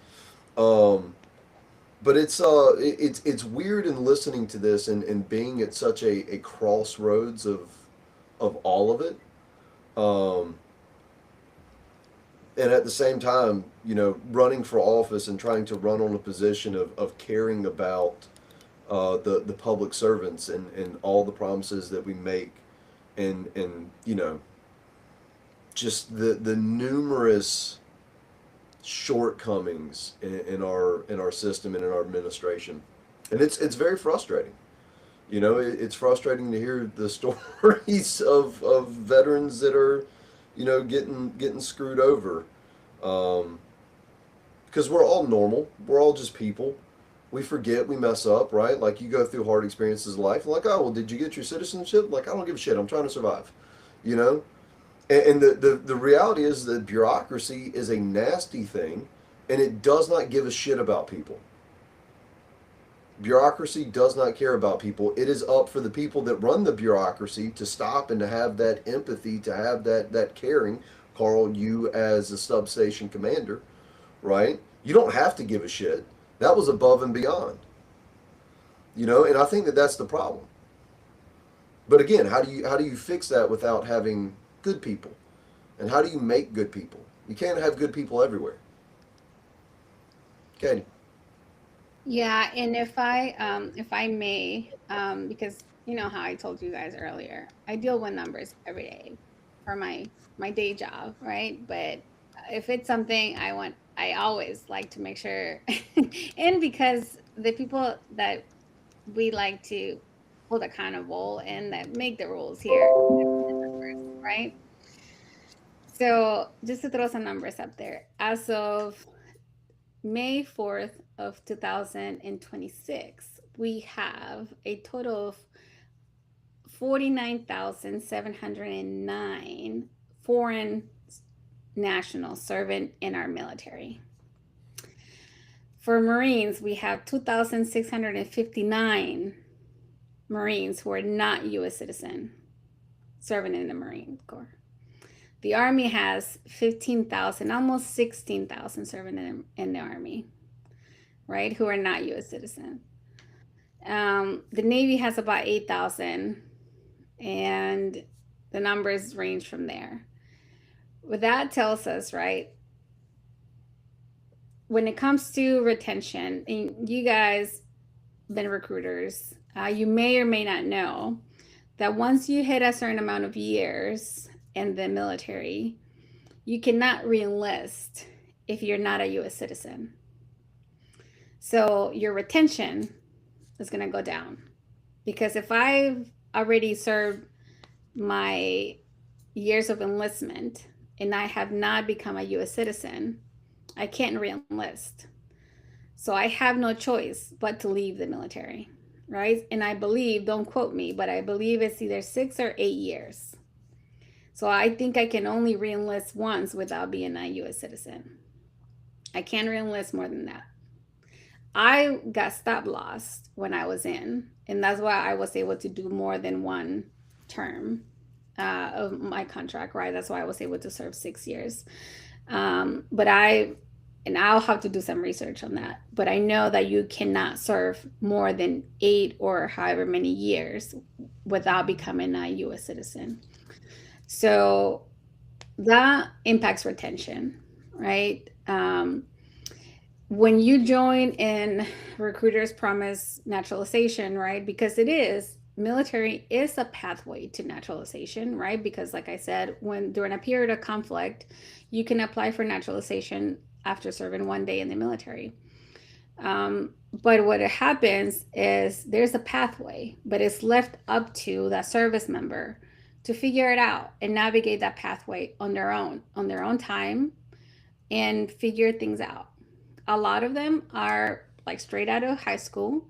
But it's weird in listening to this and being at such a crossroads of all of it. And at the same time, you know, running for office and trying to run on a position of caring about the public servants and all the promises that we make and just the numerous shortcomings in our system and in our administration, and it's very frustrating. It's frustrating to hear the stories of veterans that are, getting screwed over. Um, because we're all normal. We're all just people. We forget, we mess up, right? Like you go through hard experiences in life, like, oh, well, did you get your citizenship? Like, I don't give a shit. I'm trying to survive, you know? And the reality is that bureaucracy is a nasty thing and it does not give a shit about people. Bureaucracy does not care about people. It is up for the people that run the bureaucracy to stop and to have that empathy, to have that caring. Carl, you as a substation commander, right? You don't have to give a shit. That was above and beyond, and I think that that's the problem. But again, how do you fix that without having good people? And how do you make good people? You can't have good people everywhere. Katie. Yeah, and if I may, because you know how I told you guys earlier, I deal with numbers every day for my day job, right? But if it's something I want, I always like to make sure, and because the people that we like to hold accountable and that make the rules here, right? So just to throw some numbers up there, as of May 4th of 2026, we have a total of 49,709 foreign nationals serving in our military. For Marines, we have 2,659 Marines who are not U.S. citizen serving in the Marine Corps. The Army has 15,000, almost 16,000 serving in the Army, right, who are not U.S. citizens. The Navy has about 8,000, and the numbers range from there. What that tells us, right, when it comes to retention, and you guys been recruiters, you may or may not know that once you hit a certain amount of years in the military, you cannot re-enlist if you're not a U.S. citizen. So your retention is going to go down. Because if I've already served my years of enlistment and I have not become a U.S. citizen, I can't re-enlist. So I have no choice but to leave the military, right? And I believe, don't quote me, but I believe it's either 6 or 8 years. So I think I can only re-enlist once without being a U.S. citizen. I can't re-enlist more than that. I got stop lost when I was in, and that's why I was able to do more than one term of my contract, right? That's why I was able to serve 6 years. And I'll have to do some research on that. But I know that you cannot serve more than 8 or however many years without becoming a U.S. citizen. So that impacts retention, right? When you join in Recruiters Promise naturalization, right? Because military is a pathway to naturalization, right? Because like I said, when during a period of conflict, you can apply for naturalization after serving 1 day in the military. But what happens is there's a pathway, but it's left up to that service member to figure it out and navigate that pathway on their own time, and figure things out. A lot of them are like straight out of high school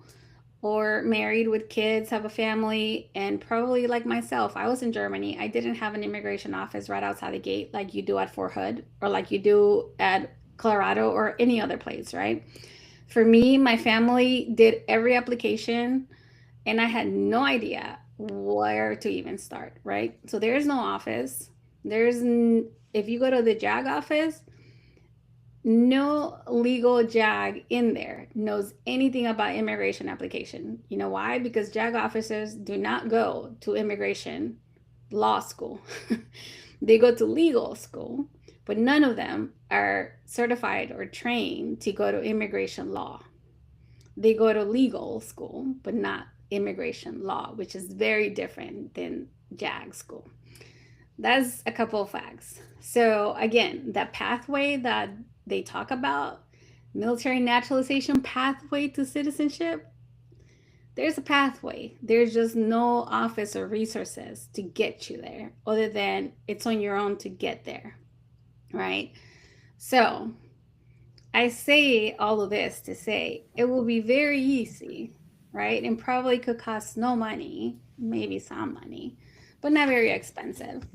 or married with kids, have a family, and probably like myself, I was in Germany. I didn't have an immigration office right outside the gate like you do at Fort Hood or like you do at Colorado or any other place, right? For me, my family did every application and I had no idea where to even start, right? So there's no office. If you go to the JAG office, no legal JAG in there knows anything about immigration application. You know why? Because JAG officers do not go to immigration law school. They go to legal school, but none of them are certified or trained to go to immigration law. They go to legal school, but not immigration law, which is very different than JAG school. That's a couple of facts. So again, that pathway that they talk about, military naturalization pathway to citizenship, there's a pathway. There's just no office or resources to get you there, other than it's on your own to get there, right? So I say all of this to say it will be very easy, right? And probably could cost no money, maybe some money, but not very expensive,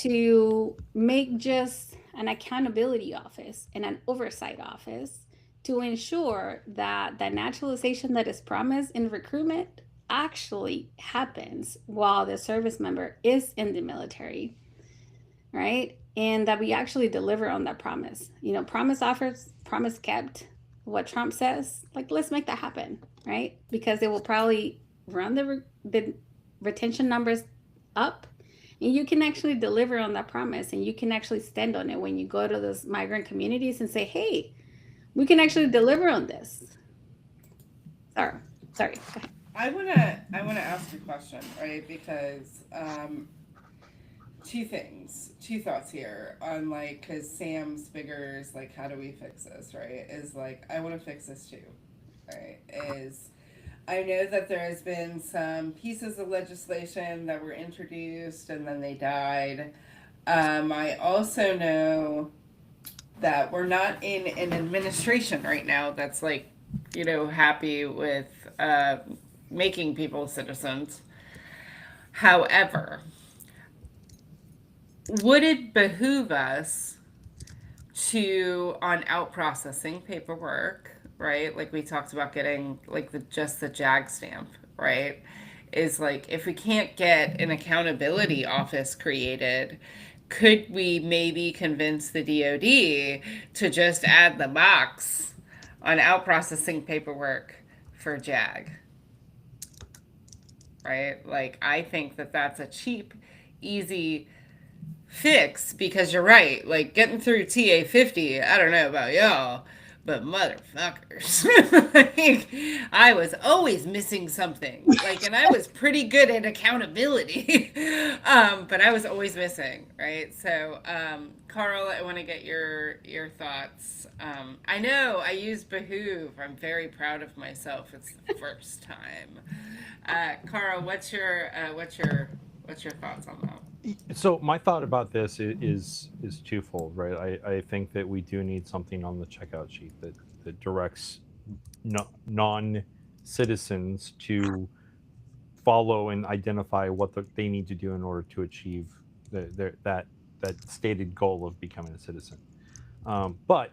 to make just an accountability office and an oversight office to ensure that the naturalization that is promised in recruitment actually happens while the service member is in the military, right? And that we actually deliver on that promise. You know, promise offers, promise kept. What Trump says, like, let's make that happen, right? Because it will probably run the retention numbers up, and you can actually deliver on that promise, and you can actually stand on it when you go to those migrant communities and say, hey, we can actually deliver on this. Sorry, sorry. Go ahead. I wanna ask a question, right? Because two things, two thoughts here on like, because Sam's figures like, how do we fix this, right? Is like, I want to fix this too, right? Is I know that there has been some pieces of legislation that were introduced and then they died. I also know that we're not in an administration right now that's like, happy with making people citizens. However, would it behoove us to on out processing paperwork, right? Like we talked about getting like the JAG stamp, right? Is like if we can't get an accountability office created, could we maybe convince the DoD to just add the box on out processing paperwork for JAG, right? Like I think that that's a cheap, easy fix because you're right. Like getting through TA 50, I don't know about y'all, but motherfuckers. Like, I was always missing something. Like, and I was pretty good at accountability, but I was always missing, right? So, Carl, I want to get your thoughts. I know I use behoove. I'm very proud of myself. It's the first time. Carl, what's your thoughts on that? So my thought about this is twofold, right? I think that we do need something on the checkout sheet that directs non-citizens to follow and identify what they need to do in order to achieve that stated goal of becoming a citizen. But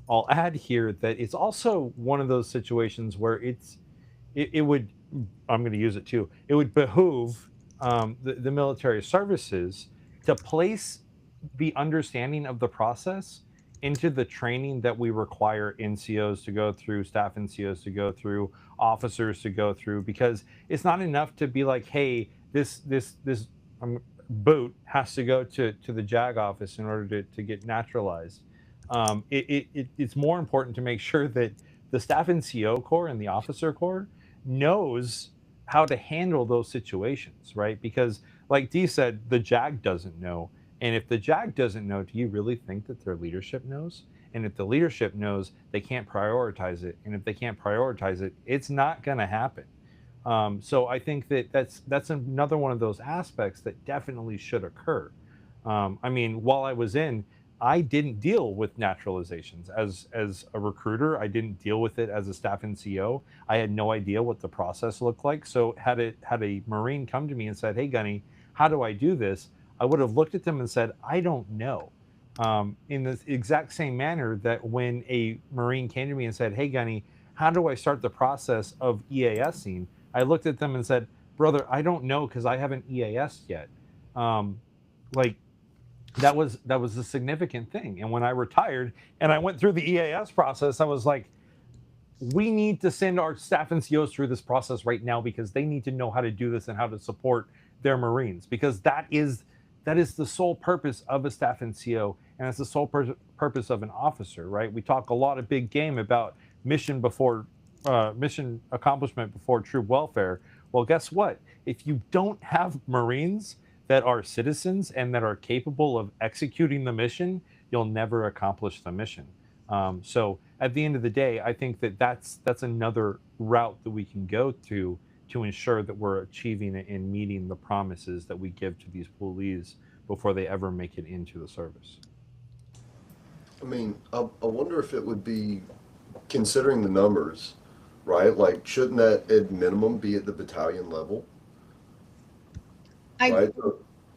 I'll add here that it's also one of those situations where it would, I'm going to use it too. It would behoove the military services to place the understanding of the process into the training that we require NCOs to go through, staff NCOs to go through, officers to go through, because it's not enough to be like, hey, this boot has to go to the JAG office in order to get naturalized. It's more important to make sure that the staff NCO corps and the officer corps knows how to handle those situations, right? Because, like Dee said, the JAG doesn't know. And if the JAG doesn't know, do you really think that their leadership knows? And if the leadership knows, they can't prioritize it. And if they can't prioritize it, it's not going to happen. So I think that that's another one of those aspects that definitely should occur. I mean, while I was in, I didn't deal with naturalizations as a recruiter. I didn't deal with it as a staff NCO. I had no idea what the process looked like. So had a Marine come to me and said, "Hey, Gunny, how do I do this?" I would have looked at them and said, "I don't know." In the exact same manner that when a Marine came to me and said, "Hey, Gunny, how do I start the process of EASing?" I looked at them and said, "Brother, I don't know because I haven't EASed yet." Like that was a significant thing. And when I retired and I went through the EAS process, I was like, we need to send our staff NCOs through this process right now because they need to know how to do this and how to support their Marines, because that is the sole purpose of a staff NCO, and it's the sole purpose of an officer, right? We talk a lot of big game about mission before mission accomplishment before troop welfare. Well, guess what? If you don't have Marines that are citizens and that are capable of executing the mission, you'll never accomplish the mission. So at the end of the day, I think that that's another route that we can go to ensure that we're achieving and meeting the promises that we give to these police before they ever make it into the service. I mean, I wonder if it would be considering the numbers, right? Like, shouldn't that at minimum be at the battalion level, I right?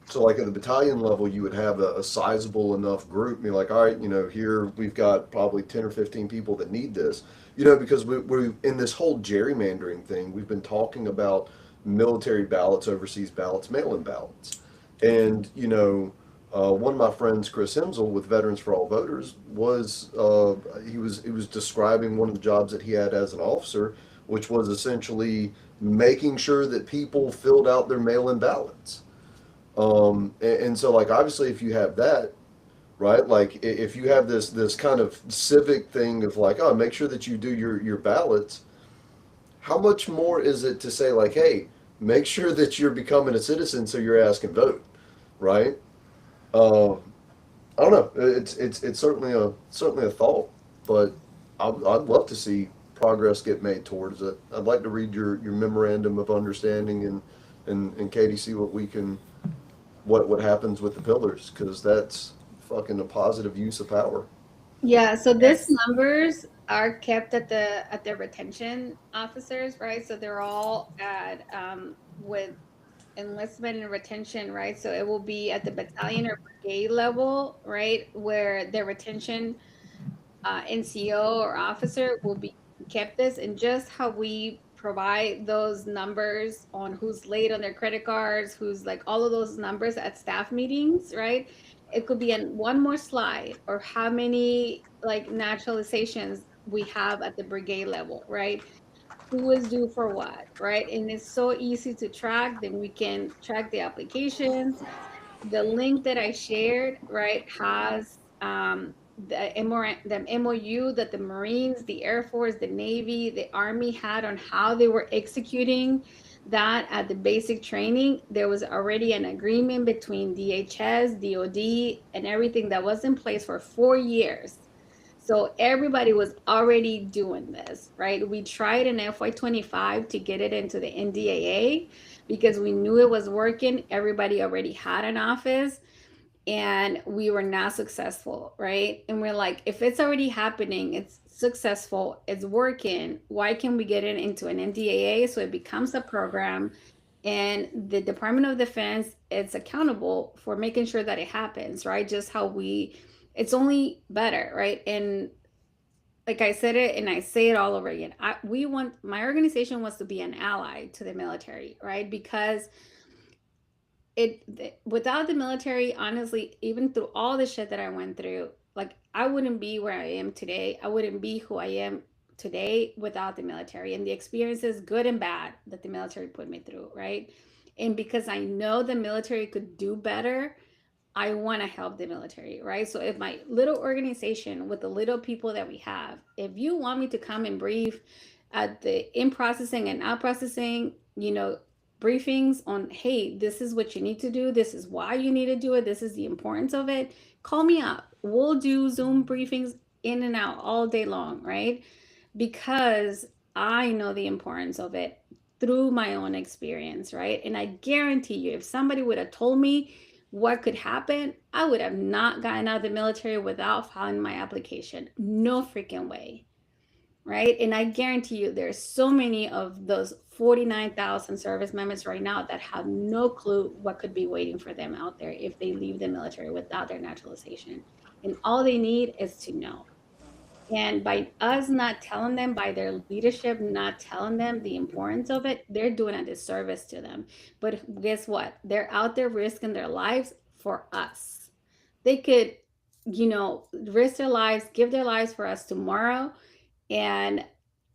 So, like at the battalion level, you would have a sizable enough group. Be like, all right, here we've got probably 10 or 15 people that need this, because we in this whole gerrymandering thing, we've been talking about military ballots, overseas ballots, mail-in ballots, and one of my friends, Chris Hemsel, with Veterans for All Voters, he was describing one of the jobs that he had as an officer, which was essentially making sure that people filled out their mail-in ballots. And so, like, obviously, if you have that, right, like if you have this kind of civic thing of like, oh, make sure that you do your ballots. How much more is it to say like, hey, make sure that you're becoming a citizen so your ass can vote, right? Uh, I don't know. It's certainly a thought, but I'd love to see progress get made towards it. I'd like to read your memorandum of understanding and Katie, see what happens with the pillars, because that's fucking a positive use of power. Yeah, so these Yes. numbers are kept at the retention officers, right? So they're all at with enlistment and retention, right? So it will be at the battalion or brigade level, right, where the retention NCO or officer will be kept this, and just how we provide those numbers on who's late on their credit cards, who's like all of those numbers at staff meetings, right? It could be in one more slide, or how many like naturalizations we have at the brigade level, right? Who is due for what, right? And it's so easy to track. Then we can track the applications. The link that I shared, right, has the MOU that the Marines, the Air Force, the Navy, the Army had on how they were executing that at the basic training. There was already an agreement between DHS, DOD, and everything that was in place for 4 years. So everybody was already doing this, right? We tried in FY25 to get it into the NDAA because we knew it was working. Everybody already had an office, and we were not successful, right? And we're like, if it's already happening, it's successful, it's working, why can't we get it into an NDAA so it becomes a program, and the Department of Defense is accountable for making sure that it happens, right? Just how we, it's only better, right? And like I said it, and I say it all over again. We want, my organization wants to be an ally to the military, right? Because without the military, honestly, even through all the shit that I went through, like I wouldn't be where I am today. I wouldn't be who I am today without the military and the experiences, good and bad, that the military put me through, right? And because I know the military could do better, I want to help the military, right? So if my little organization with the little people that we have, if you want me to come and brief at the in processing and out processing, briefings on, hey, this is what you need to do, this is why you need to do it, this is the importance of it, call me up. We'll do Zoom briefings in and out all day long, right? Because I know the importance of it through my own experience, right? And I guarantee you, if somebody would have told me what could happen, I would have not gotten out of the military without filing my application. No freaking way, right? And I guarantee you, there's so many of those 49,000 service members right now that have no clue what could be waiting for them out there if they leave the military without their naturalization. And all they need is to know. And by us not telling them, by their leadership not telling them the importance of it, they're doing a disservice to them. But guess what? They're out there risking their lives for us. They could, risk their lives, give their lives for us tomorrow, and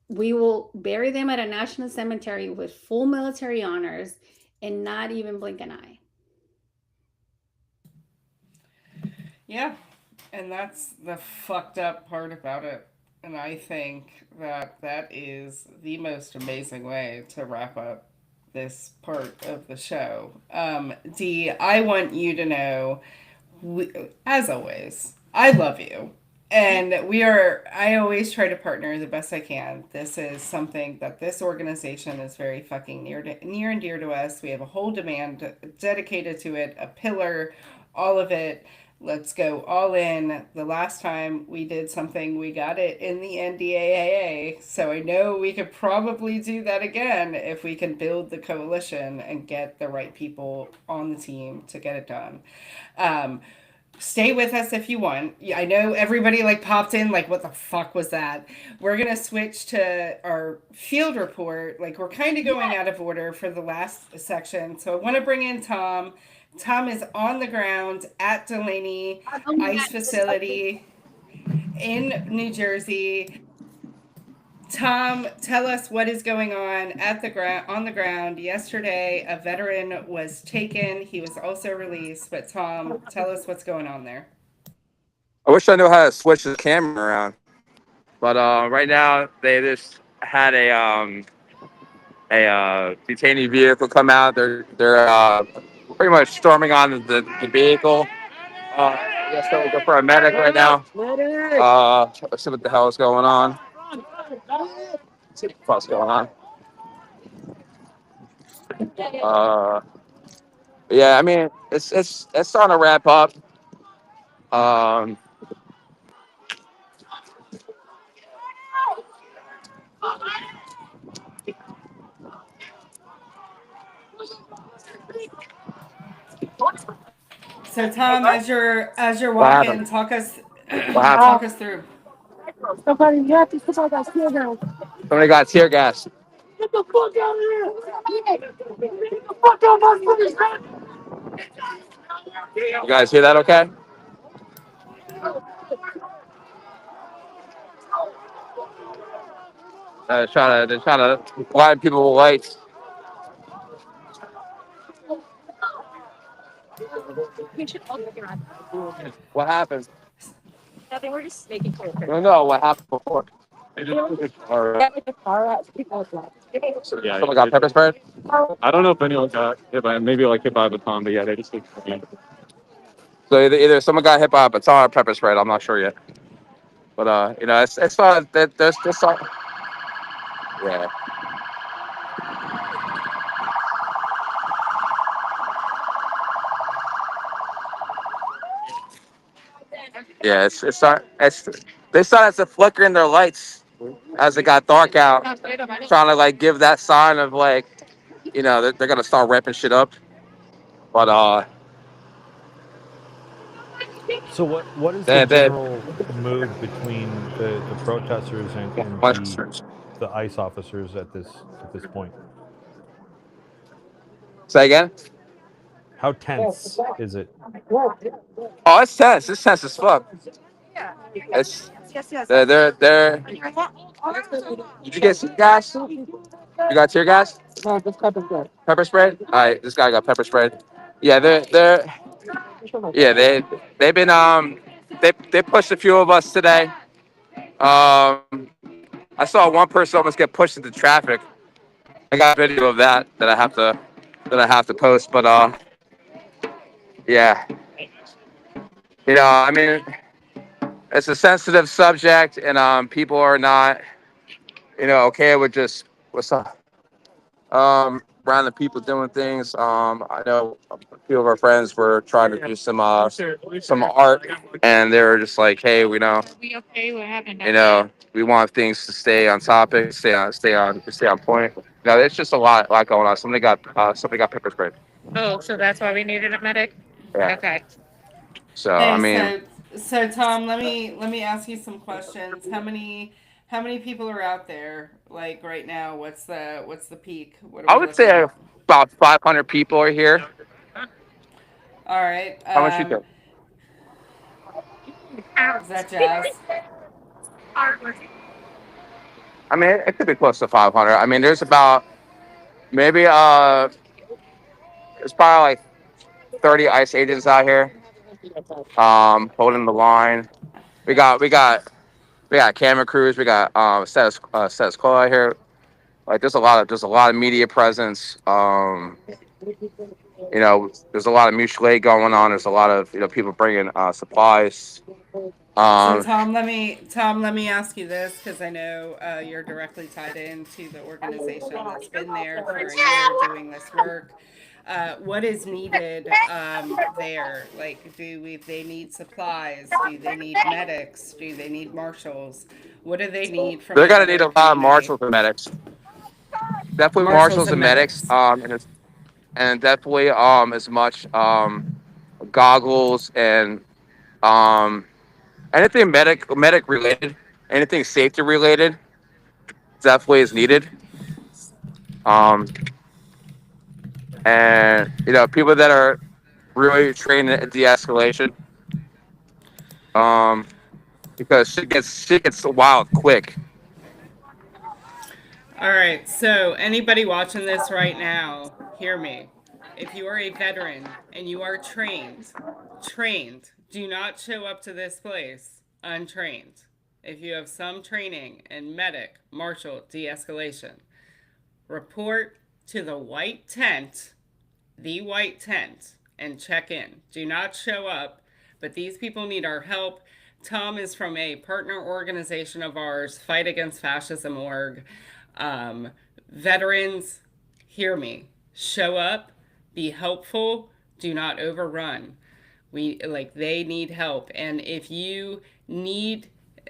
we will bury them at a national cemetery with full military honors and not even blink an eye. Yeah. And that's the fucked up part about it. And I think that that is the most amazing way to wrap up this part of the show. Dee, I want you to know, we, as always, I love you. And we are, I always try to partner the best I can. This is something that this organization is very fucking near and dear to us. We have a whole demand dedicated to it, a pillar, all of it. Let's go all in. The last time we did something, we got it in the NDAA. So I know we could probably do that again if we can build the coalition and get the right people on the team to get it done. Um, Stay with us if you want. Yeah, I know everybody like popped in like what the fuck was that? We're going to switch to our field report. Like we're kind of going out of order for the last section. So I want to bring in Tom. Tom is on the ground at Delaney Ice Facility in New Jersey. Tom, tell us what is going on at the ground on the ground. Yesterday, a veteran was taken. He was also released. But Tom, tell us what's going on there. I wish I knew how to switch the camera around. But right now they just had a detainee vehicle come out. They're pretty much storming on the vehicle. I guess they're looking for a medic right now. Let's see what the hell is going on. Let's see what's going on. Uh, yeah, I mean it's starting to wrap up. Um, So Tom, as you're what walking, happened? talk us What talk happened? us through. Somebody got tear gas. You guys hear that? Okay. They're trying to blind people with lights. What happened? No, no. What happened before? Or, Yeah, someone got pepper sprayed. I don't know if anyone got hit by maybe like hit by a baton, but yeah, they just So either someone got hit by a baton or pepper sprayed. I'm not sure yet. But it's fun. There's yeah. Yeah, they started to flicker in their lights as it got dark out, trying to like give that sign of like, they're gonna start wrapping shit up. But So what is the they general mood between the protesters and the ICE officers at this point? say again. How tense is it? Oh, it's tense. It's tense as fuck. It's they're. Did you get some gas? You got tear gas? Pepper spray? All right, this guy got pepper sprayed. Yeah, they've been they pushed a few of us today. I saw one person almost get pushed into traffic. I got video of that I have to post, but yeah, I mean it's a sensitive subject, and people are not okay with just what's up. Random people doing things. I know a few of our friends were trying to do some art, and they were just like, "Hey, we want things to stay on topic, stay on point." It's just a lot going on. Somebody got pepper sprayed. Yeah. So I Hey, mean, so Tom, let me ask you some questions. How many people are out there like right now? What's the peak? What are I we would looking say at? about 500 people are here. All right. How much you think? Is that Jazz? I mean, it could be close to 500. I mean, there's about maybe there's probably like 30 ICE agents out here, holding the line. We got We got camera crews. We got status quo out here. Like there's a lot of media presence. There's a lot of mutual aid going on. There's a lot of people bringing supplies. So Um, Tom, let me ask you this because I know you're directly tied into the organization that's been there for a year doing this work. What is needed there? Like, they need supplies? Do they need medics? Do they need marshals? What do they need from they're the gonna need general a lot of community? marshals and medics. Definitely Marshals marshals and and medics. medics. And definitely as much goggles and um anything medic related, anything safety related, definitely is needed. Um, and people that are really trained in de-escalation, um, because shit gets wild quick. All right, so anybody watching this right now, hear me. If you are a veteran and you are trained, do not show up to this place untrained. If you have some training in medic, martial, de escalation, report to the white tent, and check in. Do not show up, but these people need our help. Tom is from a partner organization of ours, Fight Against Fascism org. Um, Veterans, hear me. Show up, be helpful, do not overrun. They need help, and if you need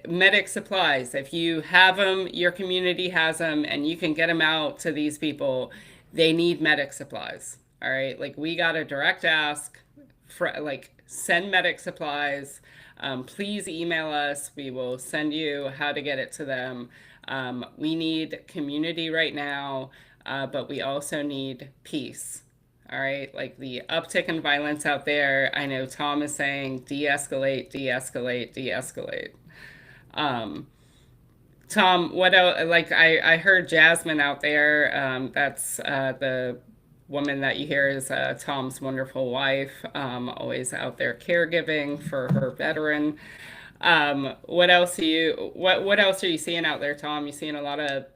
medic supplies, if you have them, your community has them, and you can get them out to these people, they need medic supplies. All right, like, we got a direct ask for, like, send medic supplies. Please email us, we will send you how to get it to them. We need community right now, but we also need peace. All right, like, the uptick in violence out there, I know Tom is saying de-escalate, de-escalate, de-escalate. um, Tom, what else? Like, I heard Jasmine out there. That's the woman that you hear is Tom's wonderful wife. Always out there caregiving for her veteran. What else are you seeing out there, Tom? You seeing a lot of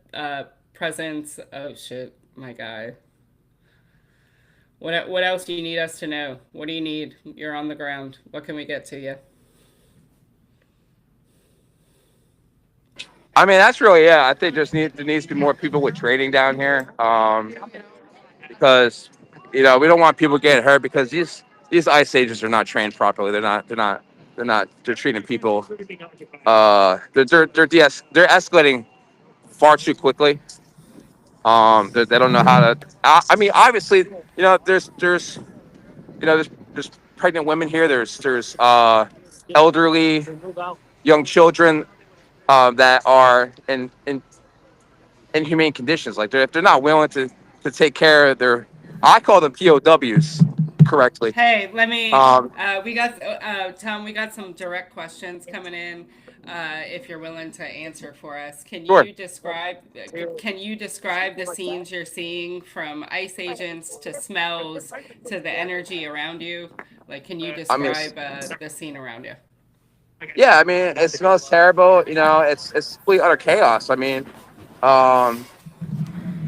presence? Oh shit, my guy. What else do you need us to know? What do you need? You're on the ground. What can we get to you? I mean, that's really, yeah. I think there needs to be more people with training down here, because we don't want people getting hurt because these ice agents are not trained properly. They're treating people. They're escalating far too quickly. They don't know how to. I mean, obviously, there's pregnant women here. There's elderly, young children that are in inhumane conditions. Like, if they're not willing to take care of their, I call them POWs correctly. Hey, let me. Um, We got Tom. We got some direct questions coming in. If you're willing to answer for us, sure. can you describe the scenes you're seeing, from ice agents to smells to the energy around you? Like, can you I mean, describe the scene around you? yeah. I mean, it smells terrible. It's complete utter chaos. I mean, um,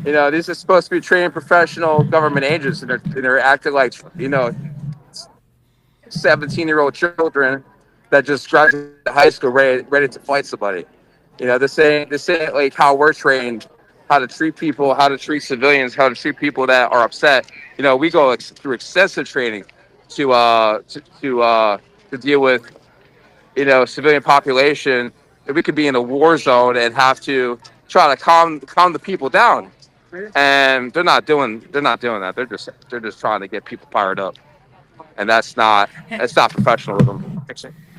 these are supposed to be trained professional government agents, and they're acting like 17-year-old children that just graduated high school ready to fight somebody. This ain't like how we're trained, how to treat people, how to treat civilians, how to treat people that are upset. We go through extensive training to deal with civilian population. If we could be in a war zone and have to try to calm the people down, and they're not doing that. They're just trying to get people fired up, and that's not professionalism.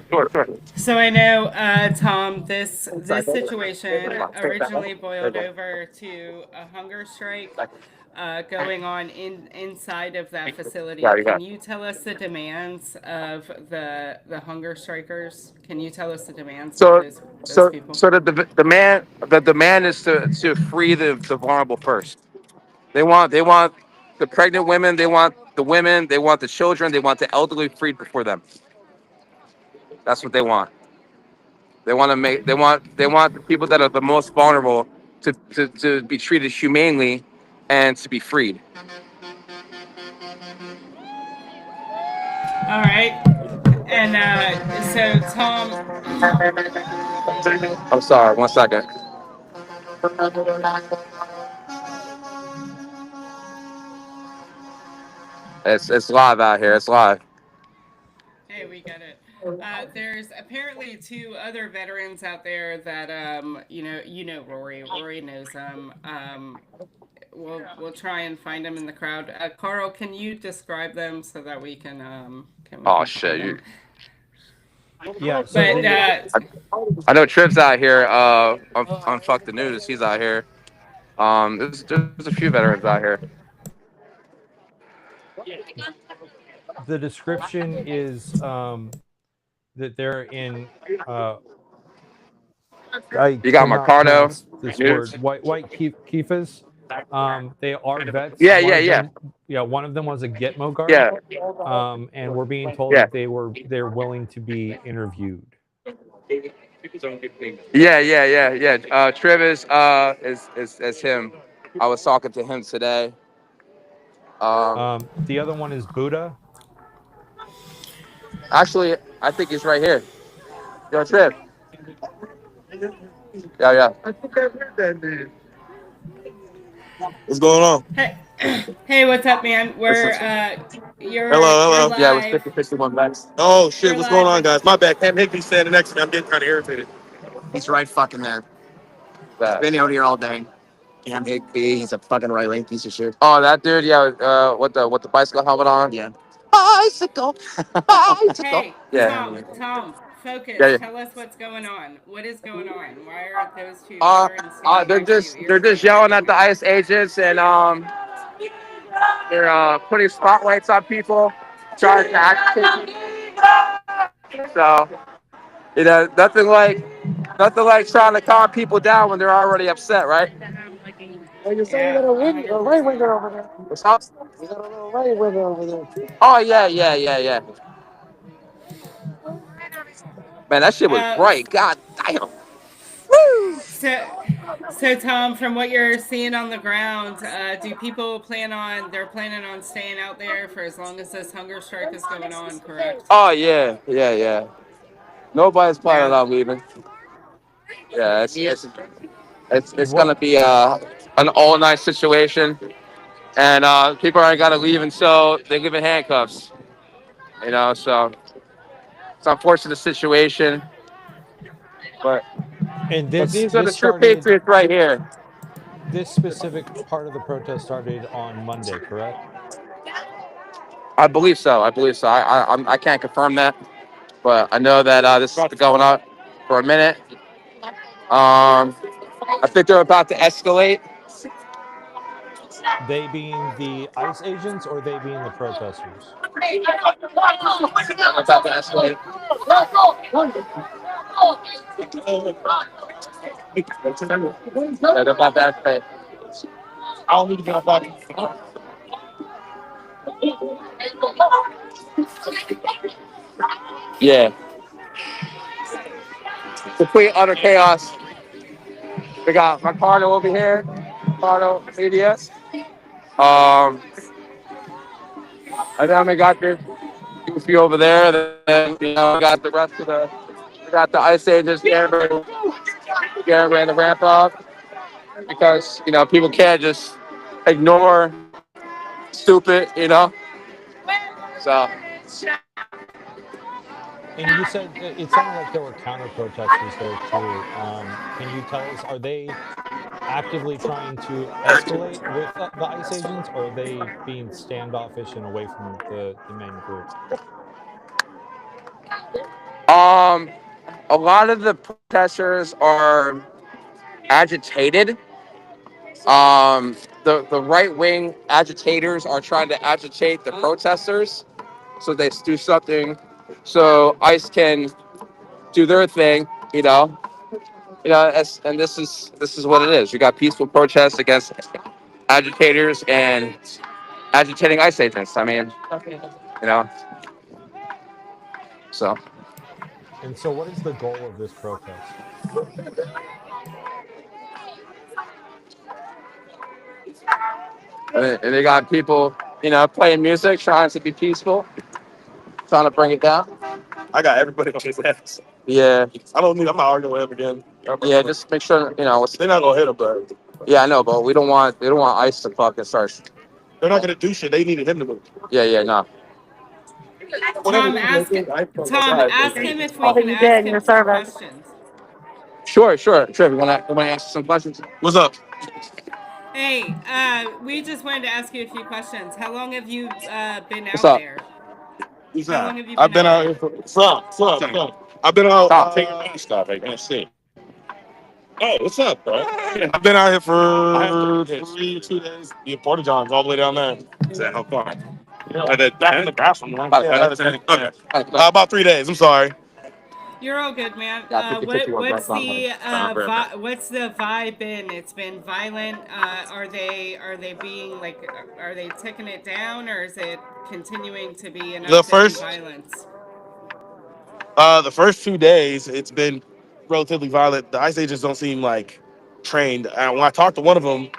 Sure, sure. So I know, Tom, this situation originally boiled over to a hunger strike going on inside of that Yeah, facility. you Can got. you tell us the demands of the hunger strikers? Can you tell us the demands of So those so people? so the demand is to free the vulnerable first. They want the pregnant women, they want the women, they want the children, they want the elderly freed before them. That's what they want. They want the people that are the most vulnerable to be treated humanely and to be freed. All right. And so, Tom, I'm sorry, 1 second. It's live out here. It's live. hey, we get it. There's apparently two other veterans out there that you know Rory. Rory knows them. We'll try and find them in the crowd. Carl, can you describe them so that we Oh can find shit! them? Yeah. So But they I know Trip's out here. On Fuck the News, he's out here. There's a few veterans out here. the description is that they're in. Uh, I You got cannot Mercado pronounce this News. word. White kifas. They are vets. Yeah, One yeah, of yeah, them, yeah, one of them was a Gitmo guard, yeah, and we're being told yeah, that they're willing to be interviewed. yeah. Travis is him. I was talking to him today. Um, The other one is Buddha. Actually, I think he's right here. Yo, Trip. Yeah, yeah. What's going on? hey, hey, what's up, man? This We're is you're hello. Yeah, it was live. 50-51 backs. Oh shit, We're what's going live on, with guys? My bad. Cam Higby's standing next to me. I'm getting kind of irritated. He's right fucking there. He's That. been out here all day. Cam Higby, he's a fucking right lane piece of shit. Oh, that dude. Yeah. With the bicycle helmet on. Yeah. Bicycle. Bicycle. Hey, Yeah. Tom, Yeah. focus. Yeah. Tell us what's going on. What is going on? Why are those two veterans standing They're next to you? just they're just Explain that yelling to at the me. ICE agents and they're putting spotlights on people, trying to act. So nothing like trying to calm people down when they're already upset, right? Well, you're saying you got Yeah, a ring, a ray 100%. window over there. What's up? You got a little ray window over there. Oh yeah. Man, that shit was Uh, bright. God damn. so, so Tom, from what you're seeing on the ground, do people they're planning on staying out there for as long as this hunger strike is going on, correct? Oh yeah. Nobody's planning Yeah. on leaving. Yeah, it's What gonna be an all night situation, and people aren't gonna leave until they leave in handcuffs. So it's an unfortunate situation, but and but this these are the this true started. patriots right here. This specific part of the protest started on Monday, correct? I believe so. I can't confirm that, but I know that this has been going on for a minute. I think they're about to escalate. They being the ICE agents or they being the protesters? They're about to escalate. Yeah, they're about to escalate. Yeah, complete utter chaos. We got Ricardo over here, Ricardo Media. And then we got this goofy over there. Then we got the rest of we got the Ice Agents getting ready to ramp up because people can't just ignore stupid. So And you said it sounded like there were counter protesters there too. Can you tell us, are they actively trying to escalate with the ICE agents, or are they being standoffish and away from the main group? um, a lot of the protesters are agitated. The right wing agitators are trying to agitate the protesters, so they do something, so ICE can do their thing. And this is what it is. You got peaceful protests against agitators and agitating ICE agents. I mean, you know, so And so, what is the goal of this protest? And they got people, playing music, trying to be peaceful, trying to bring it down. I got everybody on his ass. Yeah, I'm not arguing with him again. yeah. Just make sure They're not gonna hit him, but Yeah, I know, but we don't want ICE to fucking start. they're not gonna do shit. They needed him to move. Yeah, yeah, no. Whatever Tom, he's ask making, I from the Tom, side. ask him if we can ask him some questions. Sure, sure. Trip, you wanna ask some questions? What's up? Hey, we just wanted to ask you a few questions. How long have you been What's out up? there? Who's How that? long have you I've been been out out here there? for son. I've been out. Stop. Take your mask off. I can't see. Hey, what's up, bro? I've been out here for 2 days. The Porta Johns all the way down there. Said how far? In the bathroom. Right? Okay. About 3 days. I'm sorry. You're all good, man. Yeah, 50-51 What's back on the her. what's the vibe been? It's been violent. Are they being like are they taking it down, or is it continuing to be an The uptick in first violence? the first 2 days, it's been relatively violent. The ICE agents don't seem like trained. When I talked to one of them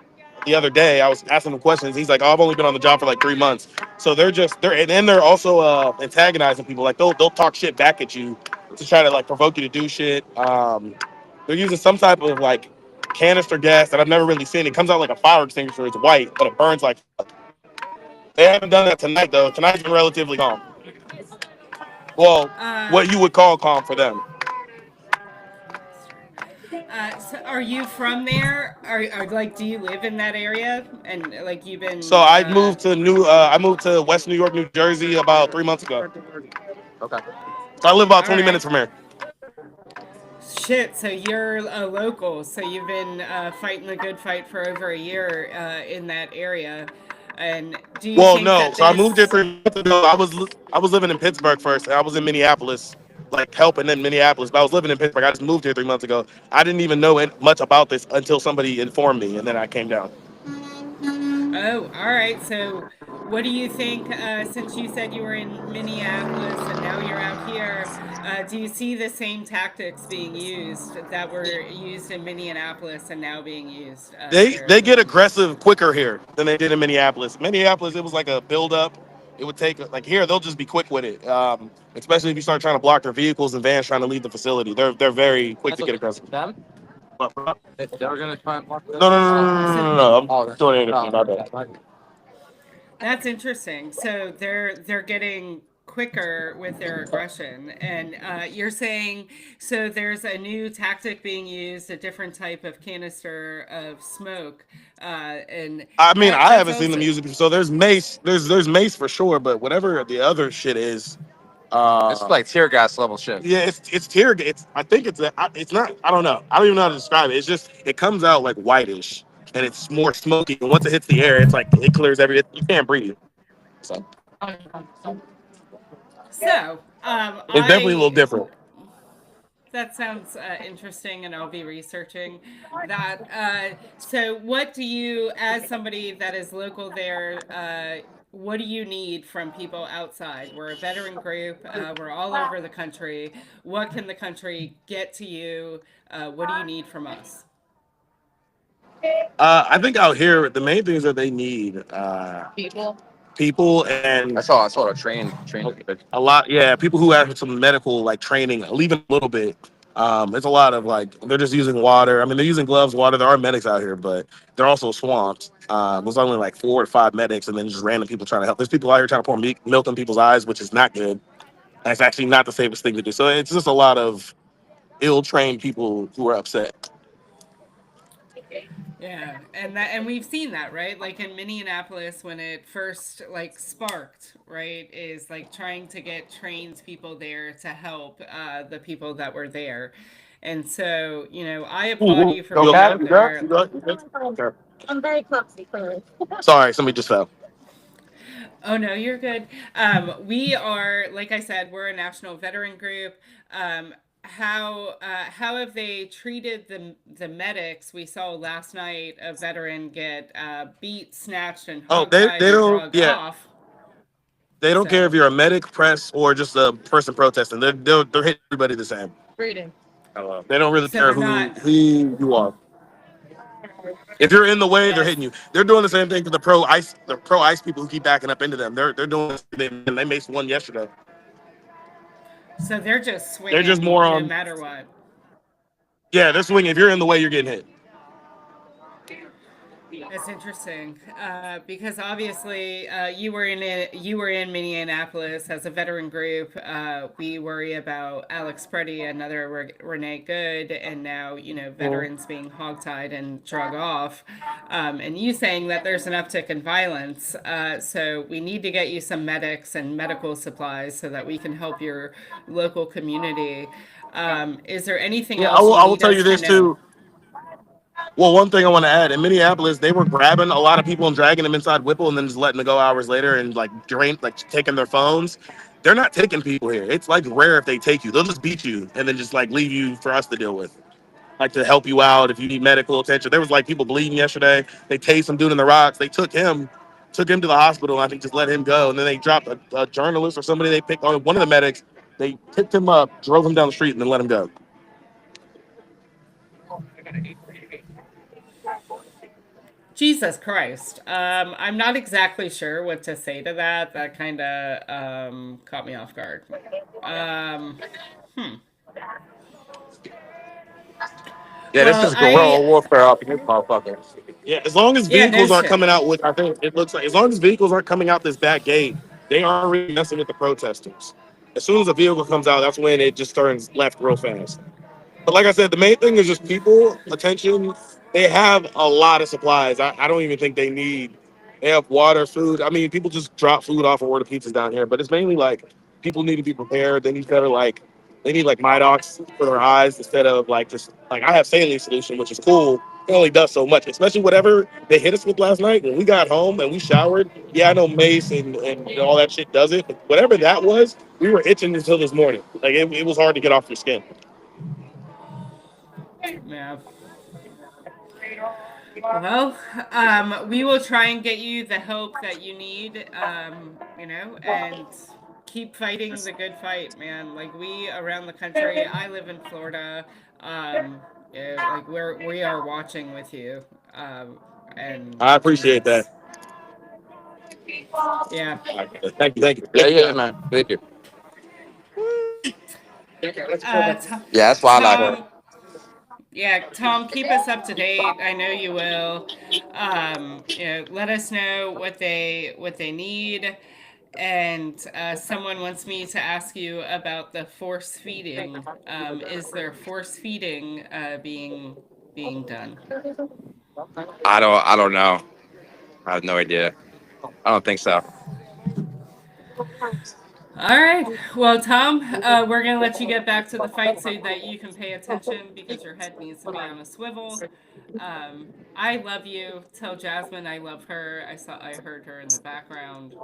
the other day, I was asking him questions. He's like, "Oh, I've only been on the job for like 3 months." So and then they're also antagonizing people. Like they'll talk shit back at you to try to like provoke you to do shit. They're using some type of like canister gas that I've never really seen. It comes out like a fire extinguisher. It's white, but it burns like. They haven't done that tonight though. Tonight's been relatively calm. Well, Uh, what you would call calm for them. so are you from there? Are like do you live in that area and like you've So been I moved to West New York, New Jersey about 3 months ago. Okay. So I live about all 20 minutes right. from here. Shit, so you're a local, so you've been fighting the good fight for over a year in that area. And do you Well, think no. that So I moved here this 3 months ago. I was living in Pittsburgh first. And I was in Minneapolis, like helping in Minneapolis. But I was living in Pittsburgh. I just moved here 3 months ago. I didn't even know much about this until somebody informed me, and then I came down. Oh, all right. So, what do you think? Since you said you were in Minneapolis and now you're out here, do you see the same tactics being used that were used in Minneapolis and now being used here They as get well? aggressive quicker here than they did in Minneapolis. Minneapolis, it was like a build up. It would take like here they'll just be quick with it. Especially if you start trying to block their vehicles and vans trying to leave the facility. They're very quick to get aggressive. Them? What, bro? They were gonna try and block No, this? no, no, no, no, So, no, no, no. Oh, I'm doing anything. oh, My bad. that's interesting. So they're getting quicker with their aggression, and you're saying so there's a new tactic being used, a different type of canister of smoke, and I mean, I that's haven't seen them also use it. So there's mace. There's mace for sure, but whatever the other shit is, it's like tear gas level shit. yeah, it's tear. I think it's not. I don't know. I don't even know how to describe it. It's just it comes out like whitish, and it's more smoky. And once it hits the air, it's like it clears you can't breathe. So so. it's definitely a little I different. That sounds interesting, and I'll be researching that. So, what do you, as somebody that is local there, what do you need from people outside? We're a veteran group. We're all over the country. What can the country get to you? What do you need from us? I think out here the main things that they need people and I saw a train. a lot, yeah, people who have some medical like training, even a little bit. It's a lot of like they're just using water. I mean, they're using gloves, water. There are medics out here, but they're also swamped. There's only like 4 or 5 medics, and then just random people trying to help. There's people out here trying to pour milk in people's eyes, which is not good. That's actually not the safest thing to do. So it's just a lot of ill-trained people who are upset. Yeah, and we've seen that, right? Like in Minneapolis when it first like sparked, right? Is like trying to get trained people there to help the people that were there. And so, I applaud you for You being okay? out there. You good? Okay. Sorry, somebody just fell. Oh no, you're good. We are, like I said, we're a national veteran group. How have they treated the medics? We saw last night a veteran get beat, snatched, and Oh, hog tied they and don't. drugged Yeah, off. They don't care if So, you're a medic, press, or just a person protesting. They're hitting everybody the same. They don't really so care they're who not. you are. If you're in the way, they're Yes. hitting you. They're doing the same thing to the pro ice people who keep backing up into them. They're doing the same thing. And they maced one yesterday. So they're just They're just swinging more no on. matter what. Yeah, they're swinging. If you're in the way, you're getting hit. That's interesting because obviously you were in Minneapolis as a veteran group. We worry about Alex Preddy, another Renee Good, and now veterans being hogtied and drug off. And you saying that there's an uptick in violence. So we need to get you some medics and medical supplies so that we can help your local community. Is there anything Yeah, I else will. you I will need tell you us to this know? too. Well, one thing I want to add in Minneapolis, they were grabbing a lot of people and dragging them inside Whipple and then just letting them go hours later and like taking their phones. They're not taking people here. It's like rare if they take you. They'll just beat you and then just like leave you for us to deal with, like to help you out if you need medical attention. There was like people bleeding yesterday. They tased some dude in the rocks. They took him to the hospital. And I think just let him go. And then they dropped a journalist or somebody they picked on one of the medics. They picked him up, drove him down the street, and then let him go. Jesus Christ. I'm not exactly sure what to say to that. That kind of caught me off guard. Um, hmm. Yeah, this Well, is guerrilla warfare up in this motherfucker. Yeah, as long as yeah, no vehicles aren't shit. coming out with, I think it looks like as long as vehicles aren't coming out this back gate, they aren't really messing with the protesters. As soon as a vehicle comes out, that's when it just turns left real fast. But like I said, the main thing is just people, attention. They have a lot of supplies. I don't even think they need. They have water, food. I mean, people just drop food off or order pizzas down here. But it's mainly like people need to be prepared. They need better they need like Midox for their eyes instead of like just like I have saline solution, which is cool. It only does so much, especially whatever they hit us with last night when we got home and we showered. Yeah, I know mace and all that shit does it, but whatever that was, we were itching until this morning. Like it was hard to get off your skin. Yeah. Well, we will try and get you the help that you need, and keep fighting the good fight, man. Like we around the country, I live in Florida. Yeah, like we are watching with you, and I appreciate that. Jesus, yeah. Thank you. Thank you. Yeah, yeah, man. Thank you. Uh, T- Yeah, that's why I like her. Tom, yeah, Tom, keep us up to date. I know you will. Let us know what they need. And someone wants me to ask you about the force feeding. Is there force feeding being done? I don't know. I have no idea. I don't think so. All right. Well, Tom, we're going to let you get back to the fight so that you can pay attention because your head needs to be on a swivel. I love you. Tell Jasmine I love her. I heard her in the background.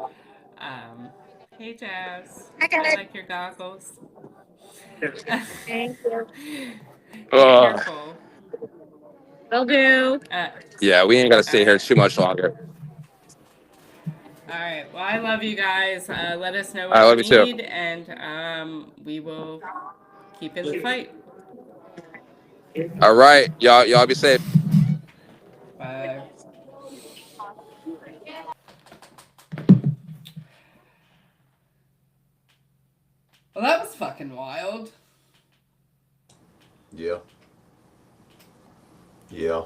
Um, hey, Jazz. I like your goggles. Be Uh, careful. Will do. yeah, we ain't gotta All stay here right. too much longer. All right. Well, I love you guys. Let us know I what you love you too. need, and we will keep in the fight. All right, y'all be safe. Bye. Well, that was fucking wild. Yeah. Yeah.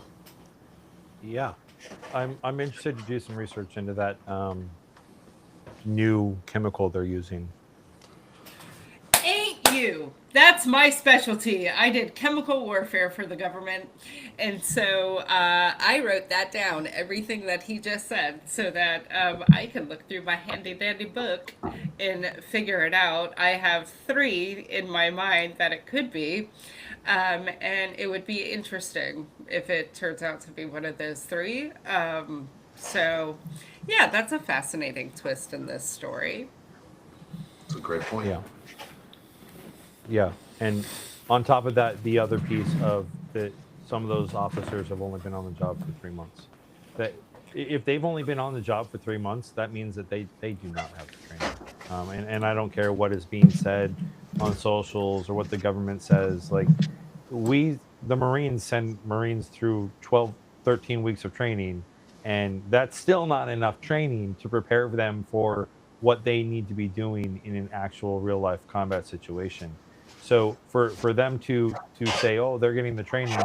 Yeah, I'm interested to do some research into that new chemical they're using. Ain't you? That's my specialty. I did chemical warfare for the government. And so I wrote that down, everything that he just said, so that I can look through my handy dandy book and figure it out. I have three in my mind that it could be. And it would be interesting if it turns out to be one of those three. So, yeah, that's a fascinating twist in this story. It's a great point. Yeah, yeah, and on top of that, the other piece of that some of those officers have only been on the job for 3 months. That if they've only been on the job for 3 months, that means that they do not have the training. and I don't care what is being said on socials or what the government says. Like, the Marines send Marines through 12, 13 weeks of training, and that's still not enough training to prepare them for what they need to be doing in an actual real life combat situation. So for them to say, oh, they're getting the training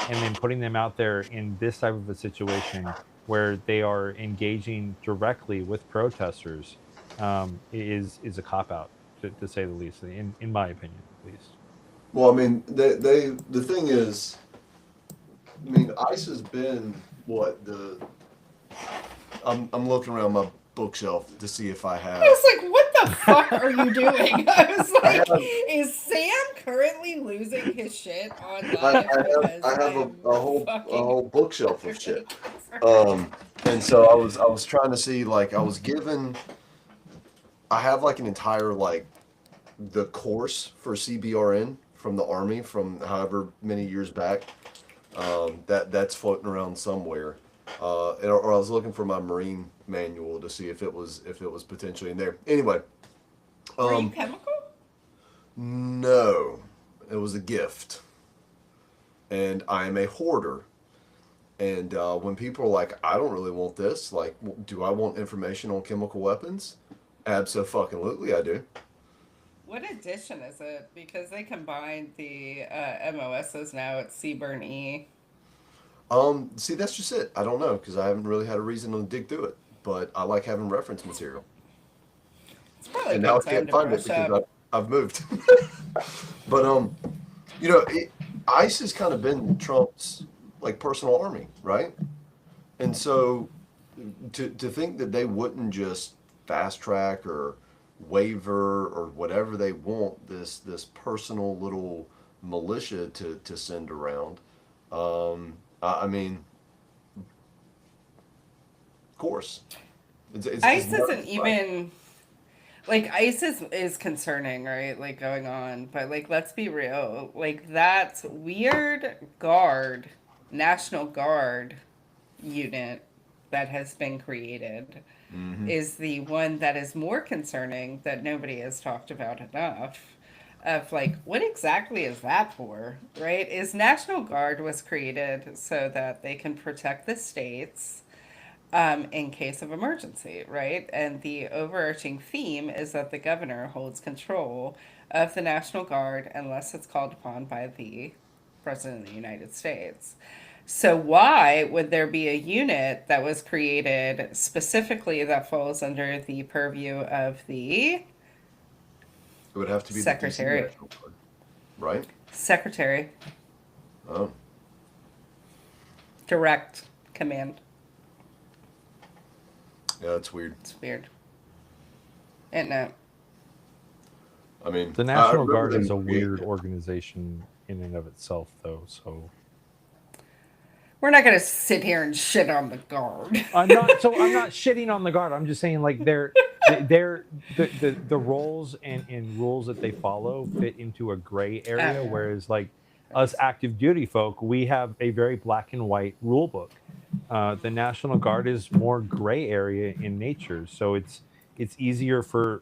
and then putting them out there in this type of a situation where they are engaging directly with protesters, is a cop out, to say the least, in my opinion, at least. Well, I mean, the thing is, I mean, ICE has been what the. I'm looking around my bookshelf to see if I I have. was like, what the fuck are you doing? I was I like, have. is Sam currently losing his shit on I, live? I have. Because I I have am a fucking whole bookshelf of utterly shit. concerned. And so I was trying to see, like, I was given. I have like an entire like the course for CBRN from the Army from however many years back. That's floating around somewhere. Or I was looking for my Marine manual to see if it was potentially in there. Anyway, Were you um, chemical? no, it was a gift, and I am a hoarder. And when people are like, "I don't really want this," like, do I want information on chemical weapons? Absolutely, I do. What edition is it? Because they combined the MOSs now at Seaburn E. See, that's just it. I don't know because I haven't really had a reason to dig through it, but I like having reference material. It's probably a And now good I time can't to find it brush because up. I've moved. But ICE has kind of been Trump's like personal army, right? And so to think that they wouldn't just fast track or waiver or whatever they want this personal little militia to send around. I mean, of course, it's ICE nuts, isn't right? even like ICE is concerning, right? Like going on, but like let's be real, like that weird guard, National Guard unit that has been created Mm-hmm. is the one that is more concerning that nobody has talked about enough. Of like, what exactly is that for, right? Is National Guard was created so that they can protect the states in case of emergency, right? And the overarching theme is that the governor holds control of the National Guard unless it's called upon by the President of the United States. So, why would there be a unit that was created specifically that falls under the purview of the It would have to be the DC Secretary? National Guard, right? Secretary, Oh, direct command. yeah, that's weird. It's weird. And no, I mean, The I National remember Guard is them a creating weird it. organization in and of itself, though. So we're not going to sit here and shit on the guard. I'm not shitting on the Guard. I'm just saying, like, they're the roles and rules that they follow fit into a gray area, Yeah. whereas like us active duty folk, we have a very black and white rule book. The National Guard is more gray area in nature, so it's easier for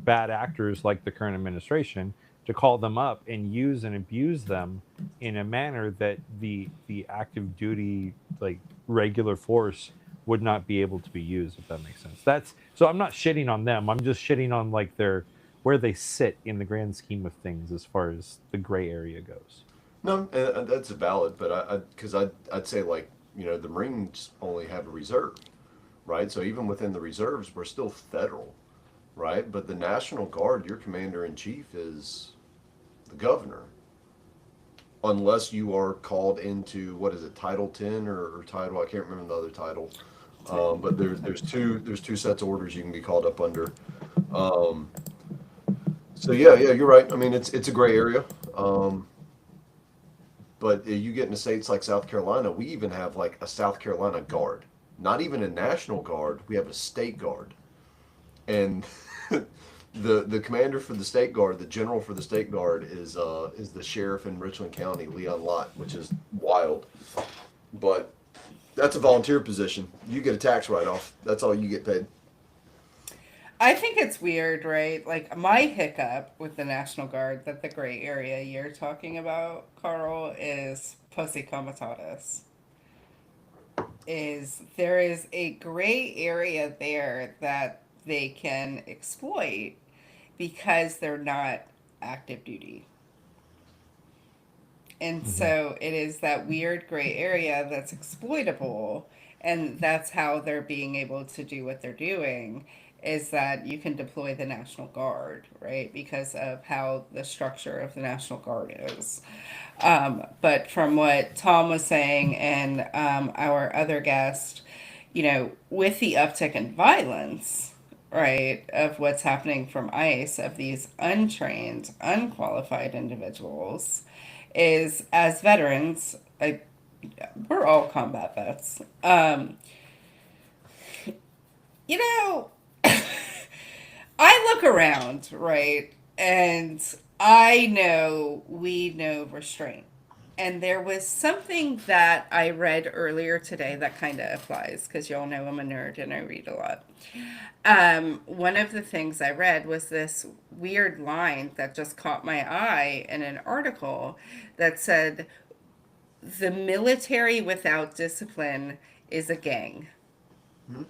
bad actors like the current administration to call them up and use and abuse them in a manner that the active duty, like, regular force would not be able to be used, if that makes sense. That's so I'm not shitting on them. I'm just shitting on like their where they sit in the grand scheme of things as far as the gray area goes. No, and that's valid, but because I'd say like the Marines only have a reserve, right? So even within the reserves, we're still federal, right? But the National Guard, your commander in chief is the governor, unless you are called into what is it, Title 10 or Title, I can't remember the other title. But there's two sets of orders you can be called up under. Um, so yeah, you're right. I mean, it's a gray area. Um, but you get into states like South Carolina, we even have like a South Carolina Guard. Not even a National Guard, we have a State Guard. And the commander for the State Guard, the general for the State Guard is the sheriff in Richland County, Leon Lott, which is wild. But that's a volunteer position. You get a tax write off. That's all you get paid. I think it's weird, right? Like my hiccup with the National Guard, that the gray area you're talking about, Carl, is pussy comitatus. Is there is a gray area there that they can exploit because they're not active duty. And Hmm. so it is that weird gray area that's exploitable. And that's how they're being able to do what they're doing, is that you can deploy the National Guard, right? Because of how the structure of the National Guard is. But from what Tom was saying and our other guest, with the uptick in violence, right, of what's happening from ICE, of these untrained, unqualified individuals, is as veterans, like, we're all combat vets. You know, I look around, right, and I know we know restraint. And there was something that I read earlier today that kind of applies because y'all know I'm a nerd and I read a lot. One of the things I read was this weird line that just caught my eye in an article that said, the military without discipline is a gang. Hmm?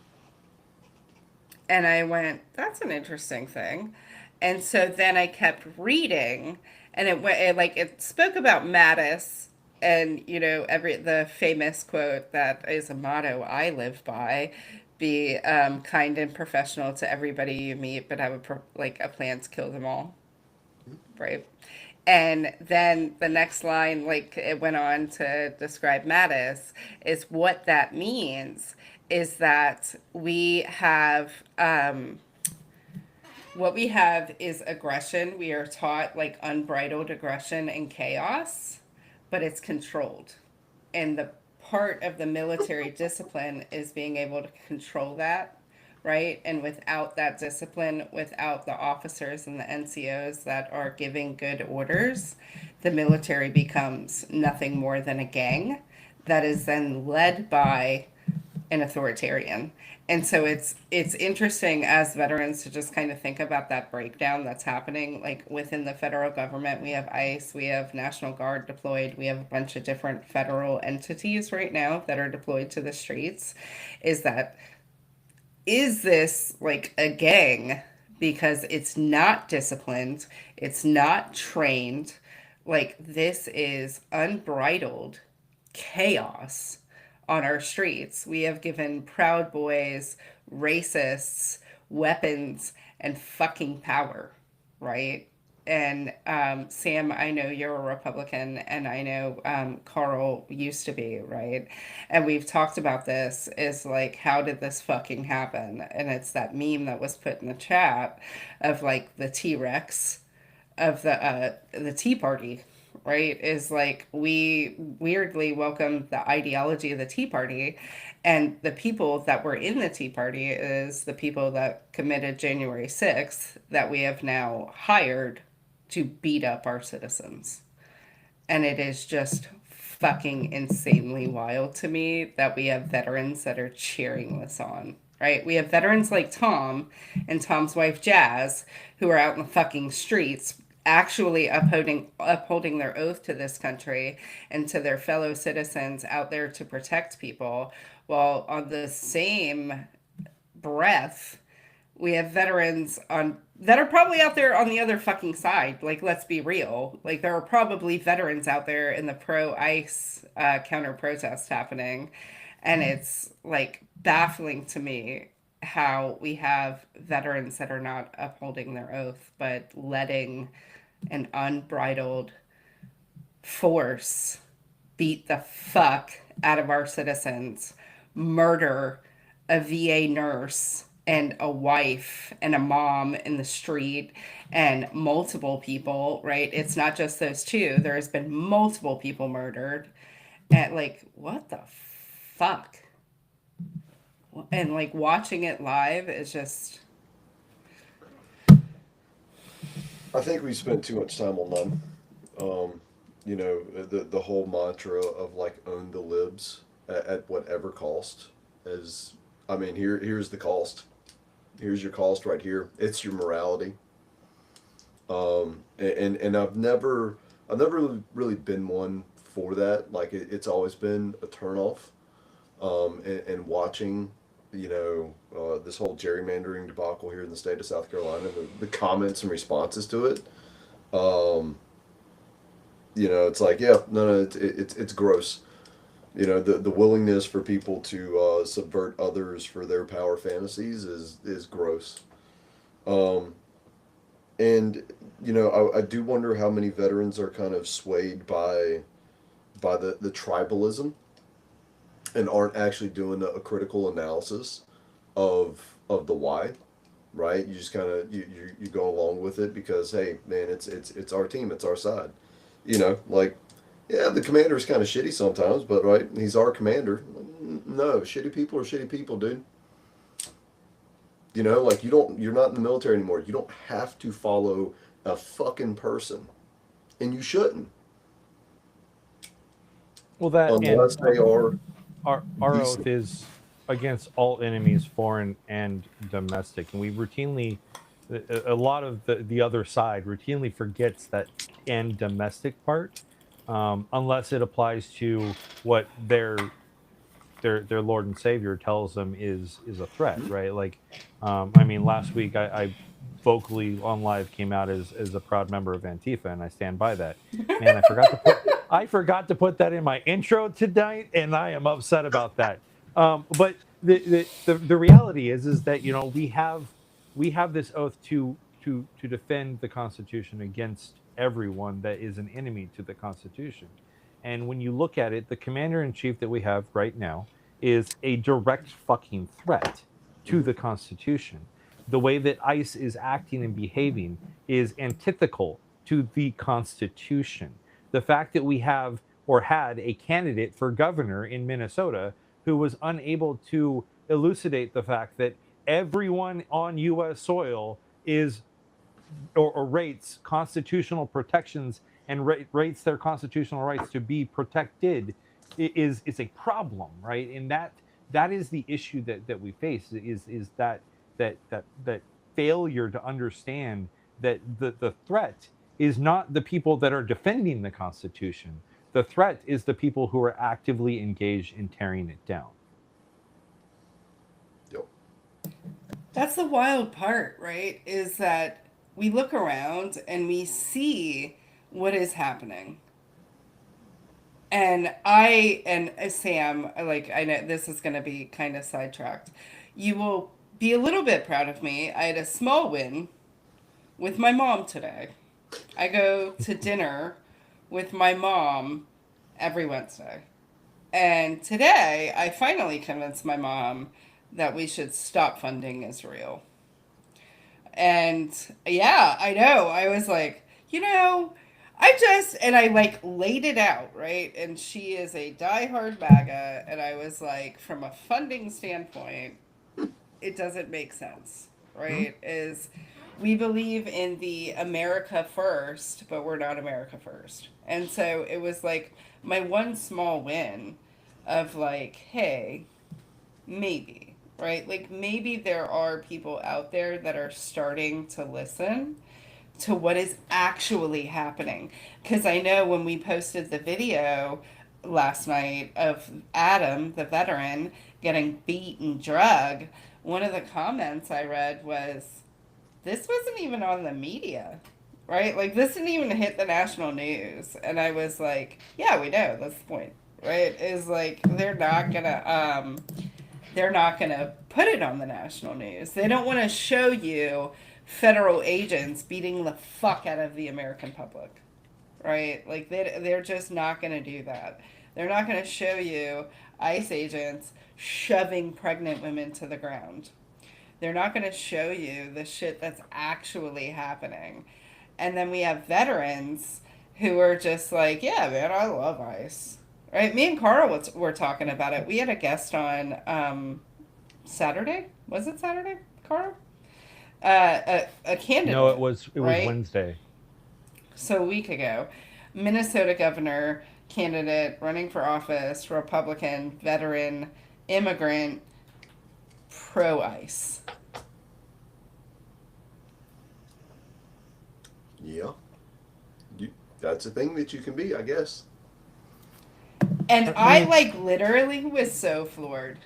And I went, that's an interesting thing. And so then I kept reading, and it spoke about Mattis, and every the famous quote that is a motto I live by: be kind and professional to everybody you meet, but have a plan to kill them all, right? And then the next line, like it went on to describe Mattis, is what that means is that what we have is aggression. We are taught like unbridled aggression and chaos, but it's controlled. And the part of the military discipline is being able to control that, right? And without that discipline, without the officers and the NCOs that are giving good orders, the military becomes nothing more than a gang that is then led by an authoritarian. And so it's interesting as veterans to just kind of think about that breakdown that's happening. Like within the federal government, we have ICE, we have National Guard deployed, we have a bunch of different federal entities right now that are deployed to the streets. Is that is this like a gang because it's not disciplined, it's not trained, like this is unbridled chaos on our streets. We have given Proud Boys, racists, weapons, and fucking power, right? And Sam, I know you're a Republican, and I know Carl used to be, right? And we've talked about this is like, how did this fucking happen? And it's that meme that was put in the chat of like the T Rex of the Tea Party, right? Is like we weirdly welcome the ideology of the Tea Party, and the people that were in the Tea Party is the people that committed January 6th that we have now hired to beat up our citizens. And it is just fucking insanely wild to me that we have veterans that are cheering this on, right? We have veterans like Tom and Tom's wife Jazz who are out in the fucking streets actually upholding their oath to this country and to their fellow citizens out there to protect people, while on the same breath we have veterans on that are probably out there on the other fucking side. Like, let's be real. Like, there are probably veterans out there in the pro ICE counter protest happening. And it's like baffling to me how we have veterans that are not upholding their oath, but letting an unbridled force beat the fuck out of our citizens, murder a VA nurse and a wife and a mom in the street and multiple people, right? It's not just those two. There has been multiple people murdered. And like, what the fuck? And like watching it live is just I think we spent too much time on none. The whole mantra of like own the libs at whatever cost is. I mean, here's the cost. Here's your cost right here. It's your morality. And I've never really been one for that. Like it's always been a turnoff. And watching, this whole gerrymandering debacle here in the state of South Carolina, the comments and responses to it, um, it's like, yeah, no, it's gross. The willingness for people to subvert others for their power fantasies is gross. Um, and I do wonder how many veterans are kind of swayed by the tribalism and aren't actually doing a critical analysis of the why, right? You just kind of you go along with it because, hey, man, it's our team, it's our side. Like, yeah, the commander is kind of shitty sometimes, but right, he's our commander. No, shitty people are shitty people, dude. Like you're not in the military anymore. You don't have to follow a fucking person, and you shouldn't Well, that and unless they are our oath decent. is against all enemies, foreign and domestic, and we routinely, a lot of the other side routinely forgets that and domestic part, unless it applies to what their Lord and Savior tells them is a threat, right? Like, I mean, last week I vocally on live came out as a proud member of Antifa, and I stand by that. Man, I forgot to put that in my intro tonight, and I am upset about that. But the reality is that we have this oath to defend the Constitution against everyone that is an enemy to the Constitution. And when you look at it, the commander in chief that we have right now is a direct fucking threat to the Constitution. The way that ICE is acting and behaving is antithetical to the Constitution. The fact that we have or had a candidate for governor in Minnesota who was unable to elucidate the fact that everyone on US soil is or rates constitutional protections and rates their constitutional rights to be protected is a problem, right? And that is the issue that we face is that failure to understand that the threat is not the people that are defending the Constitution. The threat is the people who are actively engaged in tearing it down. Yep. That's the wild part, right? Is that we look around and we see what is happening. And Sam, like, I know this is going to be kind of sidetracked. You will be a little bit proud of me. I had a small win with my mom today. I go to dinner with my mom every Wednesday. And today, I finally convinced my mom that we should stop funding Israel. And yeah, I know. I was like, and I like laid it out, right? And she is a diehard MAGA. And I was like, from a funding standpoint, it doesn't make sense, right? Is we believe in the America first, but we're not America first. And so it was like my one small win of like, hey, maybe, right? Like maybe there are people out there that are starting to listen to what is actually happening. Because I know when we posted the video last night of Adam, the veteran, getting beat and drug, one of the comments I read was, this wasn't even on the media, right? Like, this didn't even hit the national news. And I was like, yeah, we know. That's the point, right? Is like, they're not gonna put it on the national news. They don't want to show you federal agents beating the fuck out of the American public, right? Like they're just not gonna do that. They're not gonna show you ICE agents shoving pregnant women to the ground. They're not gonna show you the shit that's actually happening. And then we have veterans who are just like, yeah, man, I love ICE. Right? Me and Carl were talking about it. We had a guest on Saturday. Was it Saturday, Carl? A No, it candidate, was right? Wednesday. So a week ago, Minnesota governor candidate running for office, Republican, veteran, immigrant, pro ICE. That's a thing that you can be, I guess. And I I mean, like literally was so floored.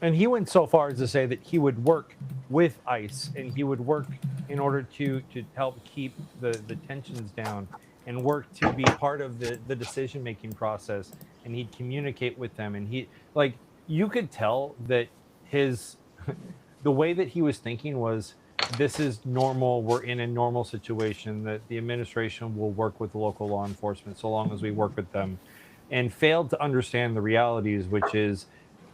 and he went so far as to say that he would work with ICE and he would work in order to help keep the tensions down and work to be part of the decision making process, and he'd communicate with them, and he like you could tell that his the way that he was thinking was, this is normal, we're in a normal situation, that the administration will work with the local law enforcement so long as we work with them, and failed to understand the realities, which is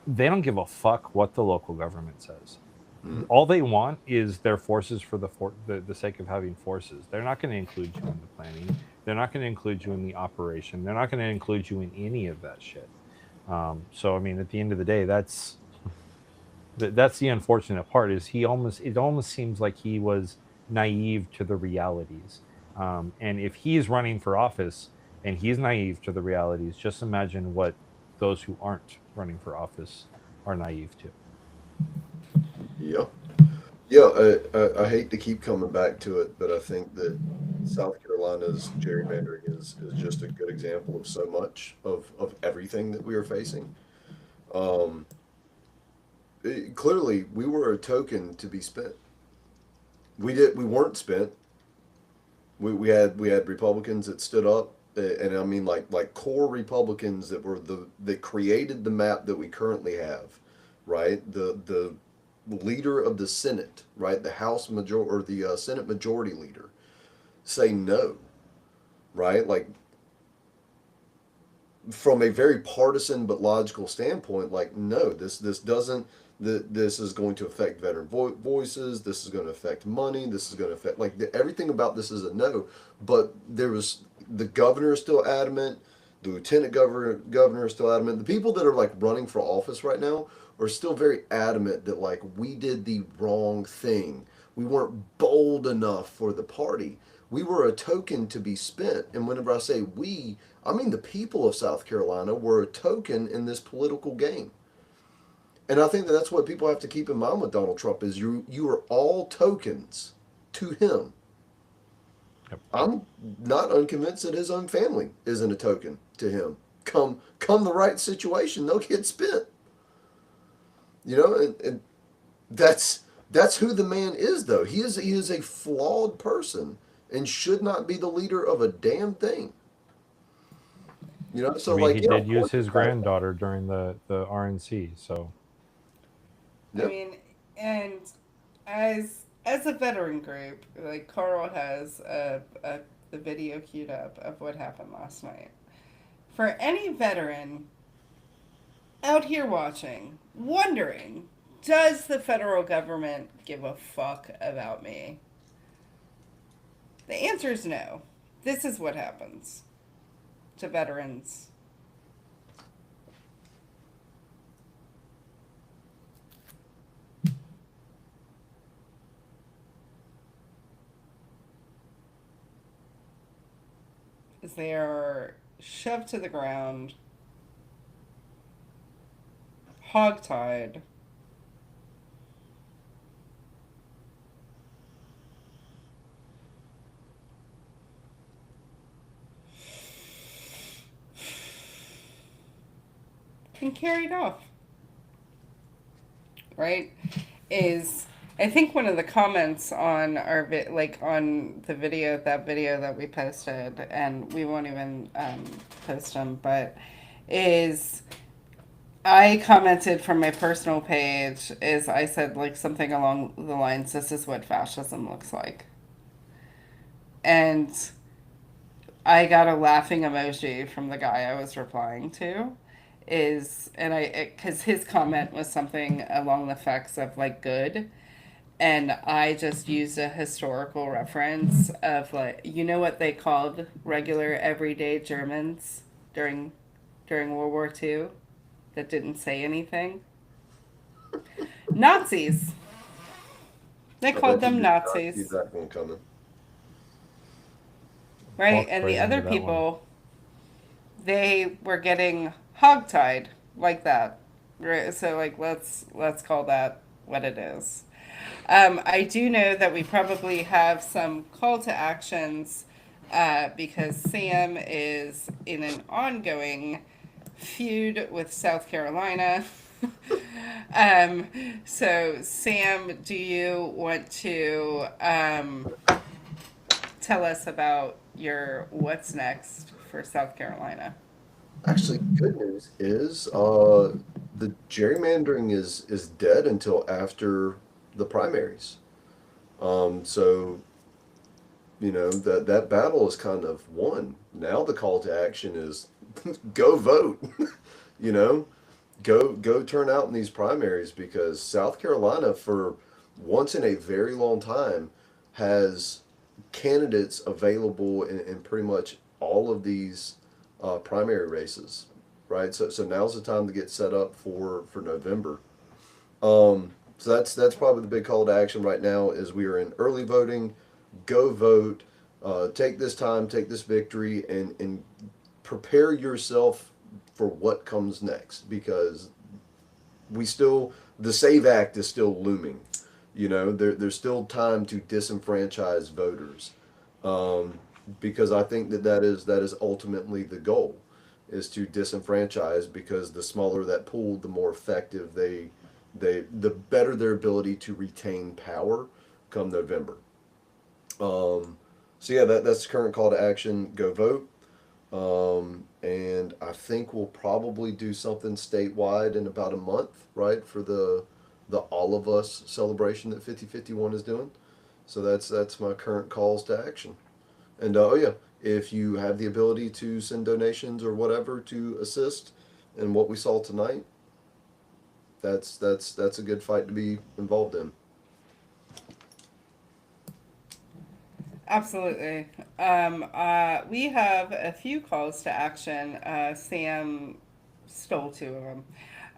they don't give a fuck what the local government says. Mm. All they want is their forces for the sake of having forces. They're not going to include you in the planning. They're not going to include you in the operation. They're not going to include you in any of that shit. So I mean, at the end of the day, that's the unfortunate part. Is he almost it almost seems like he was naive to the realities. And if he's running for office and he's naive to the realities, just imagine what those who aren't running for office are naive to. Yeah. Yeah, I hate to keep coming back to it, but I think that South Carolina's gerrymandering is just a good example of so much of everything that we are facing. Um, Clearly, we were a token to be spent. We weren't spent. We had Republicans that stood up, and I mean like core Republicans that were the that created the map that we currently have, right? The leader of the Senate, right? The House major or the Senate Majority Leader say no, right? Like from a very partisan but logical standpoint, like no, this doesn't. This is going to affect veteran voices. This is going to affect money. This is going to affect everything about this is a no. But there was the governor is still adamant. The lieutenant governor is still adamant. The people that are like running for office right now are still very adamant that like we did the wrong thing. We weren't bold enough for the party. We were a token to be spent. And whenever I say we, I mean the people of South Carolina were a token in this political game. And I think that that's what people have to keep in mind with Donald Trump is you are all tokens to him. Yep. I'm not unconvinced that his own family isn't a token to him. Come the right situation, they'll get spent. And that's who the man is though. He is a flawed person and should not be the leader of a damn thing. I So mean, he like yeah, did of use course his it's bad. granddaughter during the RNC, so I Yep. mean, and as a veteran group, like Carl has the video queued up of what happened last night. For any veteran out here watching, wondering, does the federal government give a fuck about me? The answer is no. This is what happens to veterans. Is they are shoved to the ground, hogtied, and carried off. Right? Is I think one of the comments on on the video that we posted, and we won't even post them, but is I commented from my personal page is I said like something along the lines, "This is what fascism looks like," and I got a laughing emoji from the guy I was replying to. Because his comment was something along the effects of like good, and I just used a historical reference of like what they called regular everyday Germans during World War II that didn't say anything. Nazis. They I called bet you them did not see Nazis, that one coming. right? walked And right the into other that one. people, they were getting hogtied like that. Right? So like let's call that what it is. I do know that we probably have some call to actions because Sam is in an ongoing feud with South Carolina. um, so, Sam, do you want to tell us about your what's next for South Carolina? Actually, good news is the gerrymandering is dead until after the primaries. So that battle is kind of won. Now the call to action is go vote. you know, go turn out in these primaries because South Carolina, for once in a very long time, has candidates available in pretty much all of these primary races, right? So now's the time to get set up for November. So that's probably the big call to action right now is we are in early voting. Go vote. Take this time, take this victory, and prepare yourself for what comes next because we still the Save Act is still looming. There's still time to disenfranchise voters, um, because I think that is ultimately the goal, is to disenfranchise because the smaller that pool, the more effective the better their ability to retain power come November. So yeah, that's the current call to action. Go vote. And I think we'll probably do something statewide in about a month, right, for the All of Us celebration that 5051 is doing. So that's my current calls to action. And oh yeah, if you have the ability to send donations or whatever to assist in what we saw tonight, that's a good fight to be involved in. Absolutely. We have a few calls to action. Sam stole two of them.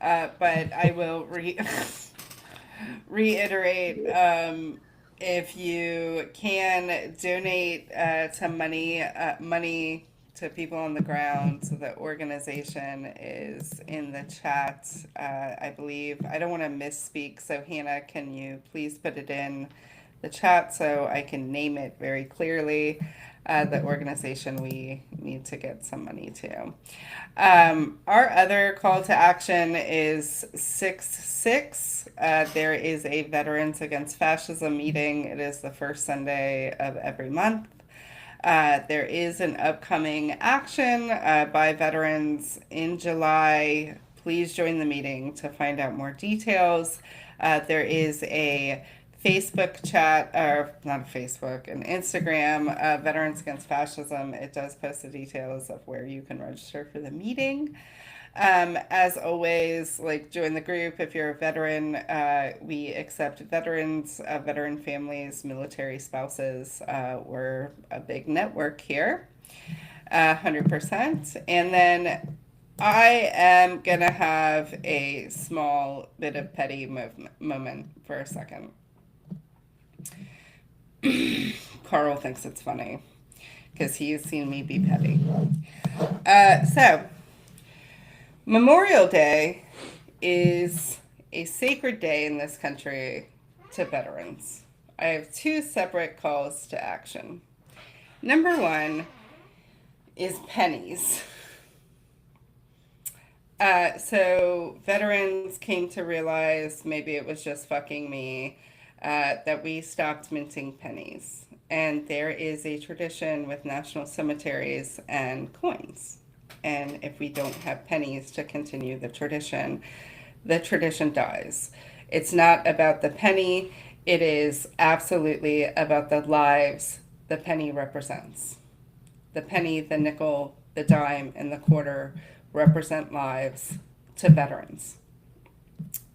But I will reiterate, if you can donate to money to people on the ground. So the organization is in the chat, I believe. I don't want to misspeak, so Hannah, can you please put it in the chat so I can name it very clearly? The organization we need to get some money to. Our other call to action is 6/6. There is a Veterans Against Fascism meeting. It is the first Sunday of every month. There is an upcoming action by veterans in July. Please join the meeting to find out more details. There is a Facebook chat, or not a Facebook, an Instagram, Veterans Against Fascism. It does post the details of where you can register for the meeting. As always, like join the group if you're a veteran. We accept veterans, veteran families, military spouses. We're a big network here, 100%. And then I am gonna have a small bit of petty moment for a second. Carl thinks it's funny because he's seen me be petty. So, Memorial Day is a sacred day in this country to veterans. I have two separate calls to action. Number one is pennies. So veterans came to realize, maybe it was just fucking me, that we stopped minting pennies. And there is a tradition with national cemeteries and coins. And if we don't have pennies to continue the tradition dies. It's not about the penny, it is absolutely about the lives the penny represents. The penny, the nickel, the dime, and the quarter represent lives to veterans.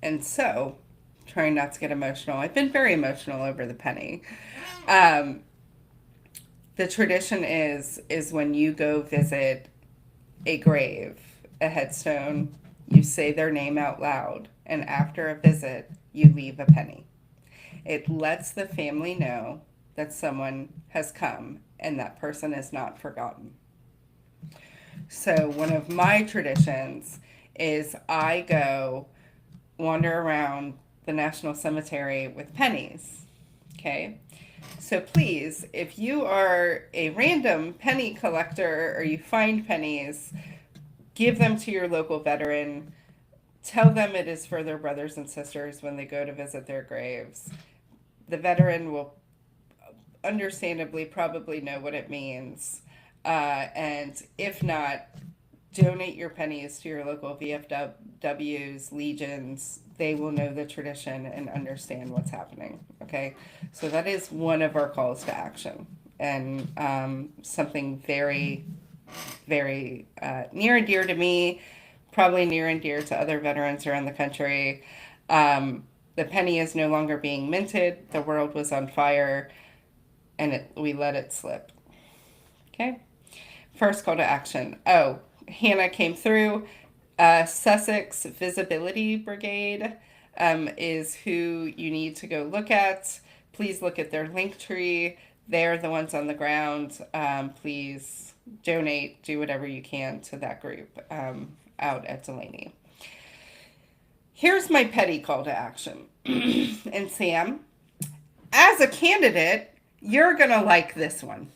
And so, trying not to get emotional, I've been very emotional over the penny. The tradition is when you go visit a grave, a headstone, you say their name out loud, and after a visit, you leave a penny. It lets the family know that someone has come and that person is not forgotten. So, one of my traditions is I go wander around the National Cemetery with pennies. Okay? So please, if you are a random penny collector or you find pennies, give them to your local veteran. Tell them it is for their brothers and sisters when they go to visit their graves. The veteran will understandably probably know what it means. And if not, donate your pennies to your local VFWs, legions. They will know the tradition and understand what's happening. Okay, so that is one of our calls to action, and something very, very near and dear to me, probably near and dear to other veterans around the country. The penny is no longer being minted. The world was on fire, and we let it slip. Okay. First call to action. Oh, Hannah came through. Sussex Visibility Brigade is who you need to go look at. Please look at their link tree. They're the ones on the ground. Please donate, do whatever you can to that group out at Delaney. Here's my petty call to action. And Sam, as a candidate, you're going to like this one.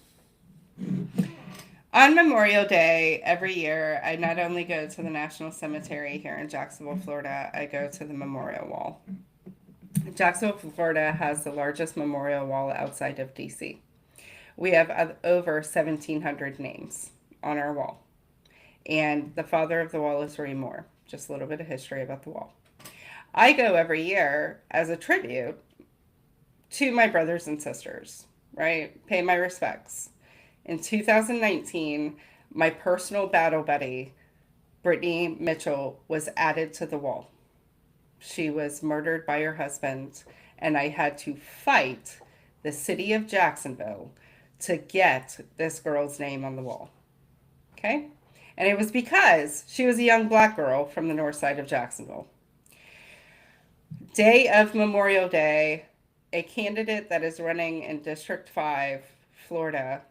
On Memorial Day every year, I not only go to the National Cemetery here in Jacksonville, Florida, I go to the Memorial Wall. Jacksonville, Florida has the largest memorial wall outside of DC. We have over 1,700 names on our wall. And the father of the wall is Roy Moore. Just a little bit of history about the wall. I go every year as a tribute to my brothers and sisters, right? Pay my respects. In 2019, my personal battle buddy, Brittany Mitchell, was added to the wall. She was murdered by her husband, and I had to fight the city of Jacksonville to get this girl's name on the wall. Okay? And it was because she was a young black girl from the north side of Jacksonville. Day of Memorial Day, a candidate that is running in District 5, Florida,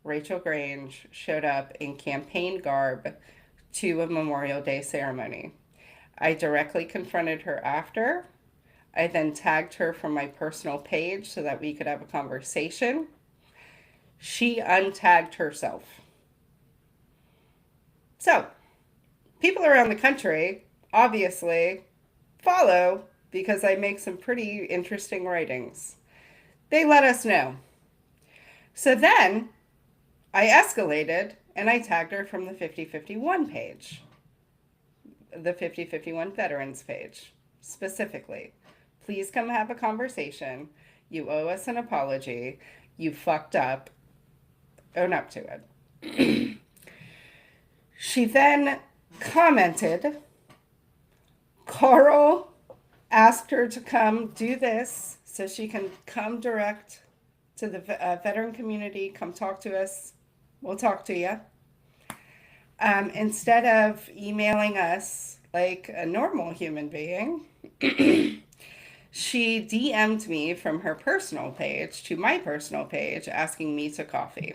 Rachel Grange, showed up in campaign garb to a Memorial Day ceremony. I directly confronted her after. I then tagged her from my personal page so that we could have a conversation. She untagged herself. So, people around the country obviously follow because I make some pretty interesting writings. They let us know. So then I escalated and I tagged her from the 5051 page, the 5051 veterans page, specifically. Please come have a conversation. You owe us an apology. You fucked up. Own up to it. She then commented, Carl asked her to come do this so she can come direct to the veteran community, come talk to us. We'll talk to you. Instead of emailing us like a normal human being, she DM'd me from her personal page to my personal page asking me to coffee.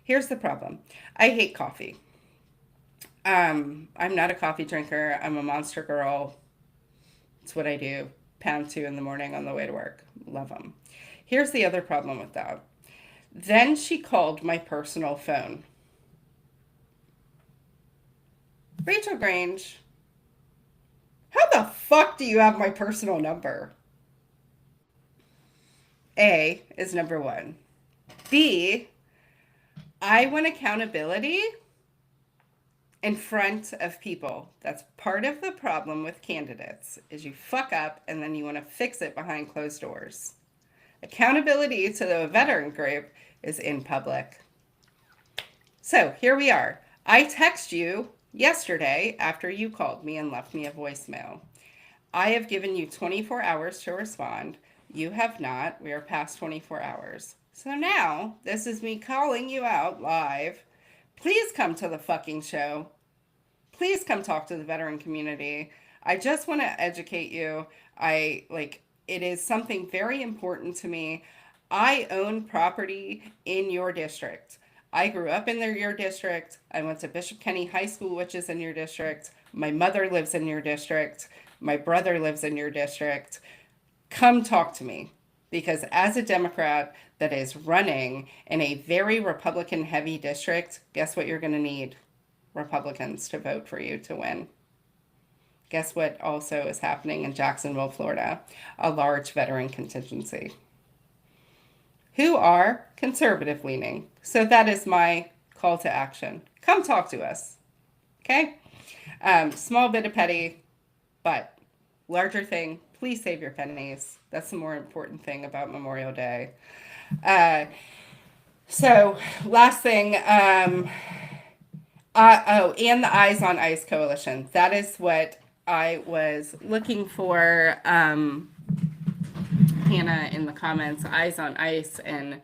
Here's the problem. I hate coffee. I'm not a coffee drinker. I'm a monster girl. It's what I do. Pound 2 in the morning on the way to work. Love them. Here's the other problem with that. Then she called my personal phone. Rachel Grange, how the fuck do you have my personal number? A is number one. B, I want accountability in front of people. That's part of the problem with candidates is you fuck up and then you want to fix it behind closed doors. Accountability to the veteran group is in public. So here we are. I text you yesterday after you called me and left me a voicemail. I have given you 24 hours to respond. You have not. We are past 24 hours. So now this is me calling you out live. Please come to the fucking show. Please come talk to the veteran community. I just want to educate you. It is something very important to me. I own property in your district. I grew up in your district. I went to Bishop Kenny High School, which is in your district. My mother lives in your district. My brother lives in your district. come talk to me. Because as a Democrat that is running in a very Republican heavy district, guess what you're going to need? Republicans to vote for you to win. Guess what also is happening in Jacksonville, Florida? A large veteran contingency who are conservative leaning. So that is my call to action. Come talk to us. Okay? Small bit of petty, but larger thing, please save your pennies. That's the more important thing about Memorial Day. So, last thing, and the Eyes on Ice Coalition. That is what I was looking for. Hannah in the comments, Eyes on Ice in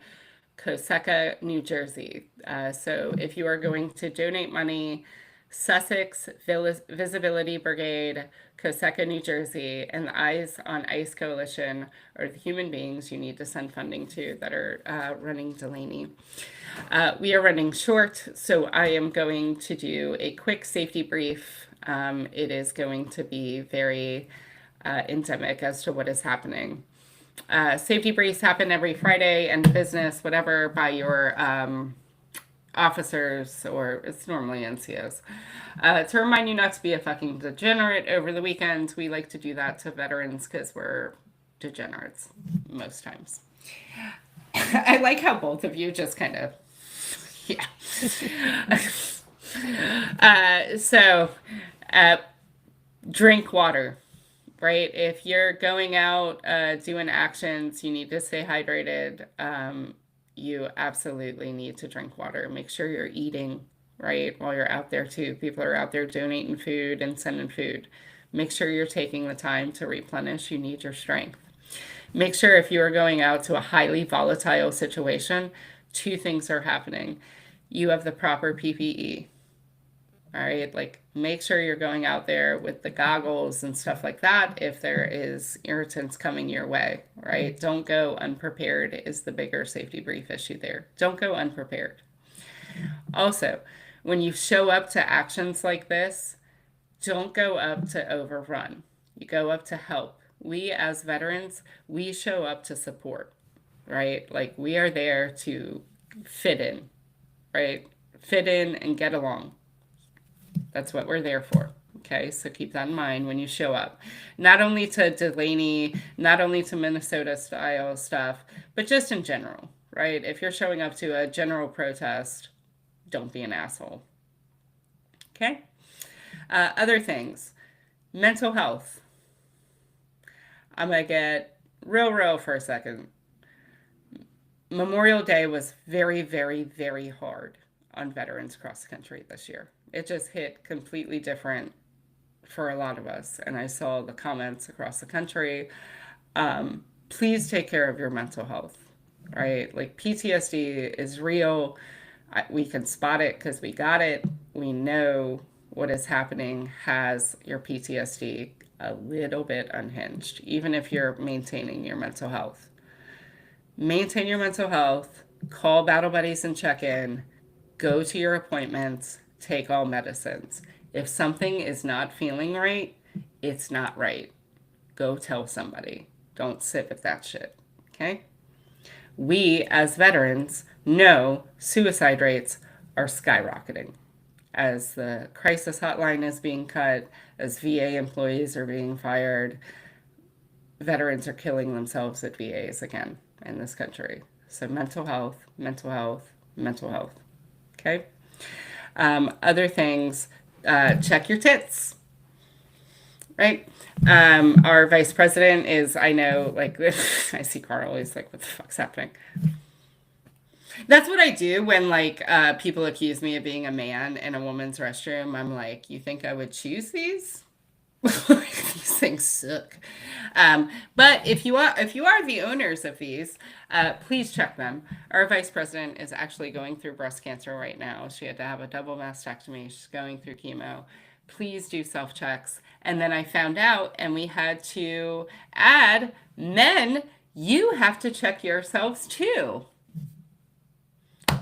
Coseca, New Jersey. So if you are going to donate money, Sussex Visibility Brigade, Coseca, New Jersey, and the Eyes on Ice Coalition are the human beings you need to send funding to that are running Delaney. We are running short, so I am going to do a quick safety brief. It is going to be very endemic as to what is happening. Safety briefs happen every Friday, end of business, whatever, by your officers, or it's normally NCOs. To remind you not to be a fucking degenerate over the weekend. We like to do that to veterans because we're degenerates most times. I like how both of you just kind of, yeah. Drink water. Right? If you're going out doing actions, you need to stay hydrated. You absolutely need to drink water. Make sure you're eating, right? While you're out there too. People are out there donating food and sending food. Make sure you're taking the time to replenish. You need your strength. Make sure if you are going out to a highly volatile situation, two things are happening. You have the proper PPE. All right, like make sure you're going out there with the goggles and stuff like that if there is irritants coming your way, right? Don't go unprepared is the bigger safety brief issue there. Don't go unprepared. Also, when you show up to actions like this, don't go up to overrun. You go up to help. We as veterans, we show up to support, right? Like we are there to fit in, right? Fit in and get along. That's what we're there for. Okay, so keep that in mind when you show up. Not only to Delaney, not only to Minnesota style stuff, but just in general, right? If you're showing up to a general protest, don't be an asshole. Okay? Other things. Mental health. I'm going to get real for a second. Memorial Day was very, very, very hard on veterans across the country this year. It just hit completely different for a lot of us. And I saw the comments across the country. Please take care of your mental health, right? Like PTSD is real. We can spot it because we got it. We know what is happening has your PTSD a little bit unhinged, even if you're maintaining your mental health. Maintain your mental health, call Battle Buddies and check in, go to your appointments, take all medicines. If something is not feeling right, it's not right. Go tell somebody. Don't sit with that shit, okay? We, as veterans, know suicide rates are skyrocketing. As the crisis hotline is being cut, as VA employees are being fired, veterans are killing themselves at VAs again in this country. So mental health, mental health, mental health, okay? Other things, check your tits, right? Our vice president is, I know, like, I see Carl, he's like, what the fuck's happening? That's what I do when, like, people accuse me of being a man in a woman's restroom. I'm like, you think I would choose these? These things suck. But if you are the owners of these, please check them. Our vice president is actually going through breast cancer right now. She had to have a double mastectomy. She's going through chemo. Please do self-checks. And then I found out, and we had to add, men, you have to check yourselves too.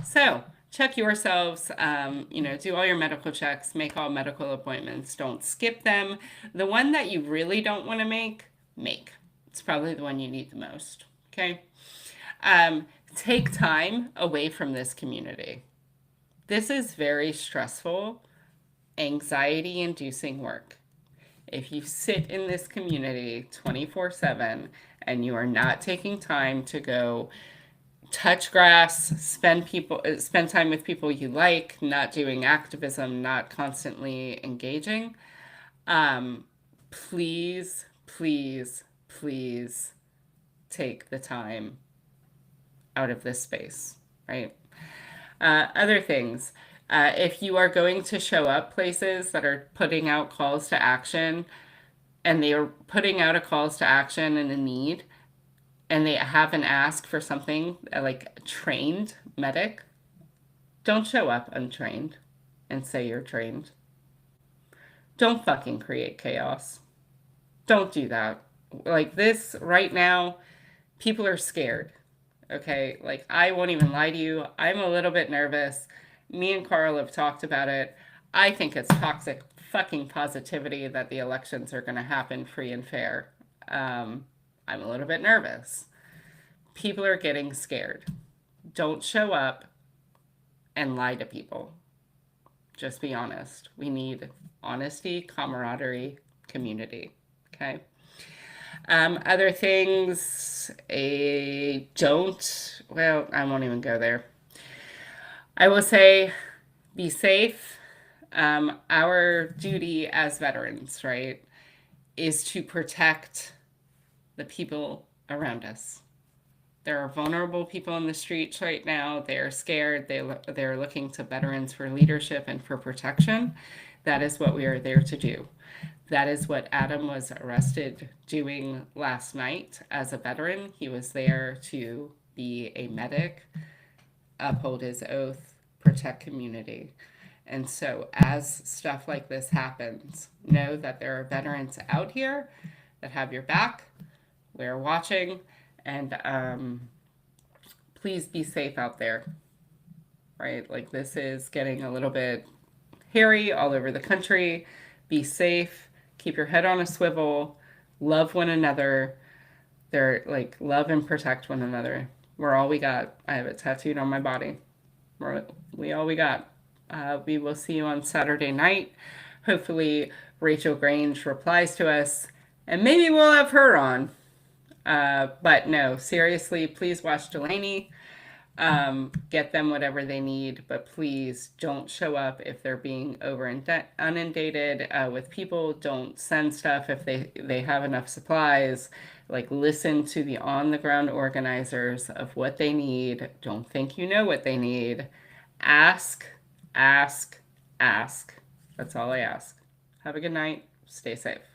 So check yourselves, do all your medical checks, make all medical appointments, don't skip them. The one that you really don't want to make. It's probably the one you need the most. Okay. Take time away from this community. This is very stressful, anxiety inducing work. If you sit in this community 24/7 and you are not taking time to go touch grass, spend time with people you like, not doing activism, not constantly engaging, please, please, please take the time out of this space, right? Other things. If you are going to show up places that are putting out calls to action, and they are putting out a calls to action and a need, and they have an ask for something like a trained medic, don't show up untrained and say you're trained. Don't fucking create chaos. Don't do that. Like this right now, people are scared. Okay, like I won't even lie to you. I'm a little bit nervous. Me and Carl have talked about it. I think it's toxic fucking positivity that the elections are going to happen free and fair. I'm a little bit nervous. People are getting scared. Don't show up and lie to people. Just be honest. We need honesty, camaraderie, community. Okay. Other things, well, I won't even go there. I will say be safe. Our duty as veterans, right, is to protect the people around us. There are vulnerable people in the streets right now. They are scared. They're looking to veterans for leadership and for protection. That is what we are there to do. That is what Adam was arrested doing last night as a veteran. He was there to be a medic, uphold his oath, protect community. And so as stuff like this happens, know that there are veterans out here that have your back. We're watching, and please be safe out there, right? Like this is getting a little bit hairy all over the country. Be safe. Keep your head on a swivel. Love one another. They're like love and protect one another. We're all we got. I have it tattooed on my body. We all we got. We will see you on Saturday night. Hopefully Rachel Grange replies to us, and maybe we'll have her on. But no, seriously, please watch Delaney. Get them whatever they need, but please don't show up if they're being inundated with people. Don't send stuff if they have enough supplies. Like listen to the on the ground organizers of what they need. Don't think you know what they need. Ask, ask, ask. That's all I ask. Have a good night. Stay safe.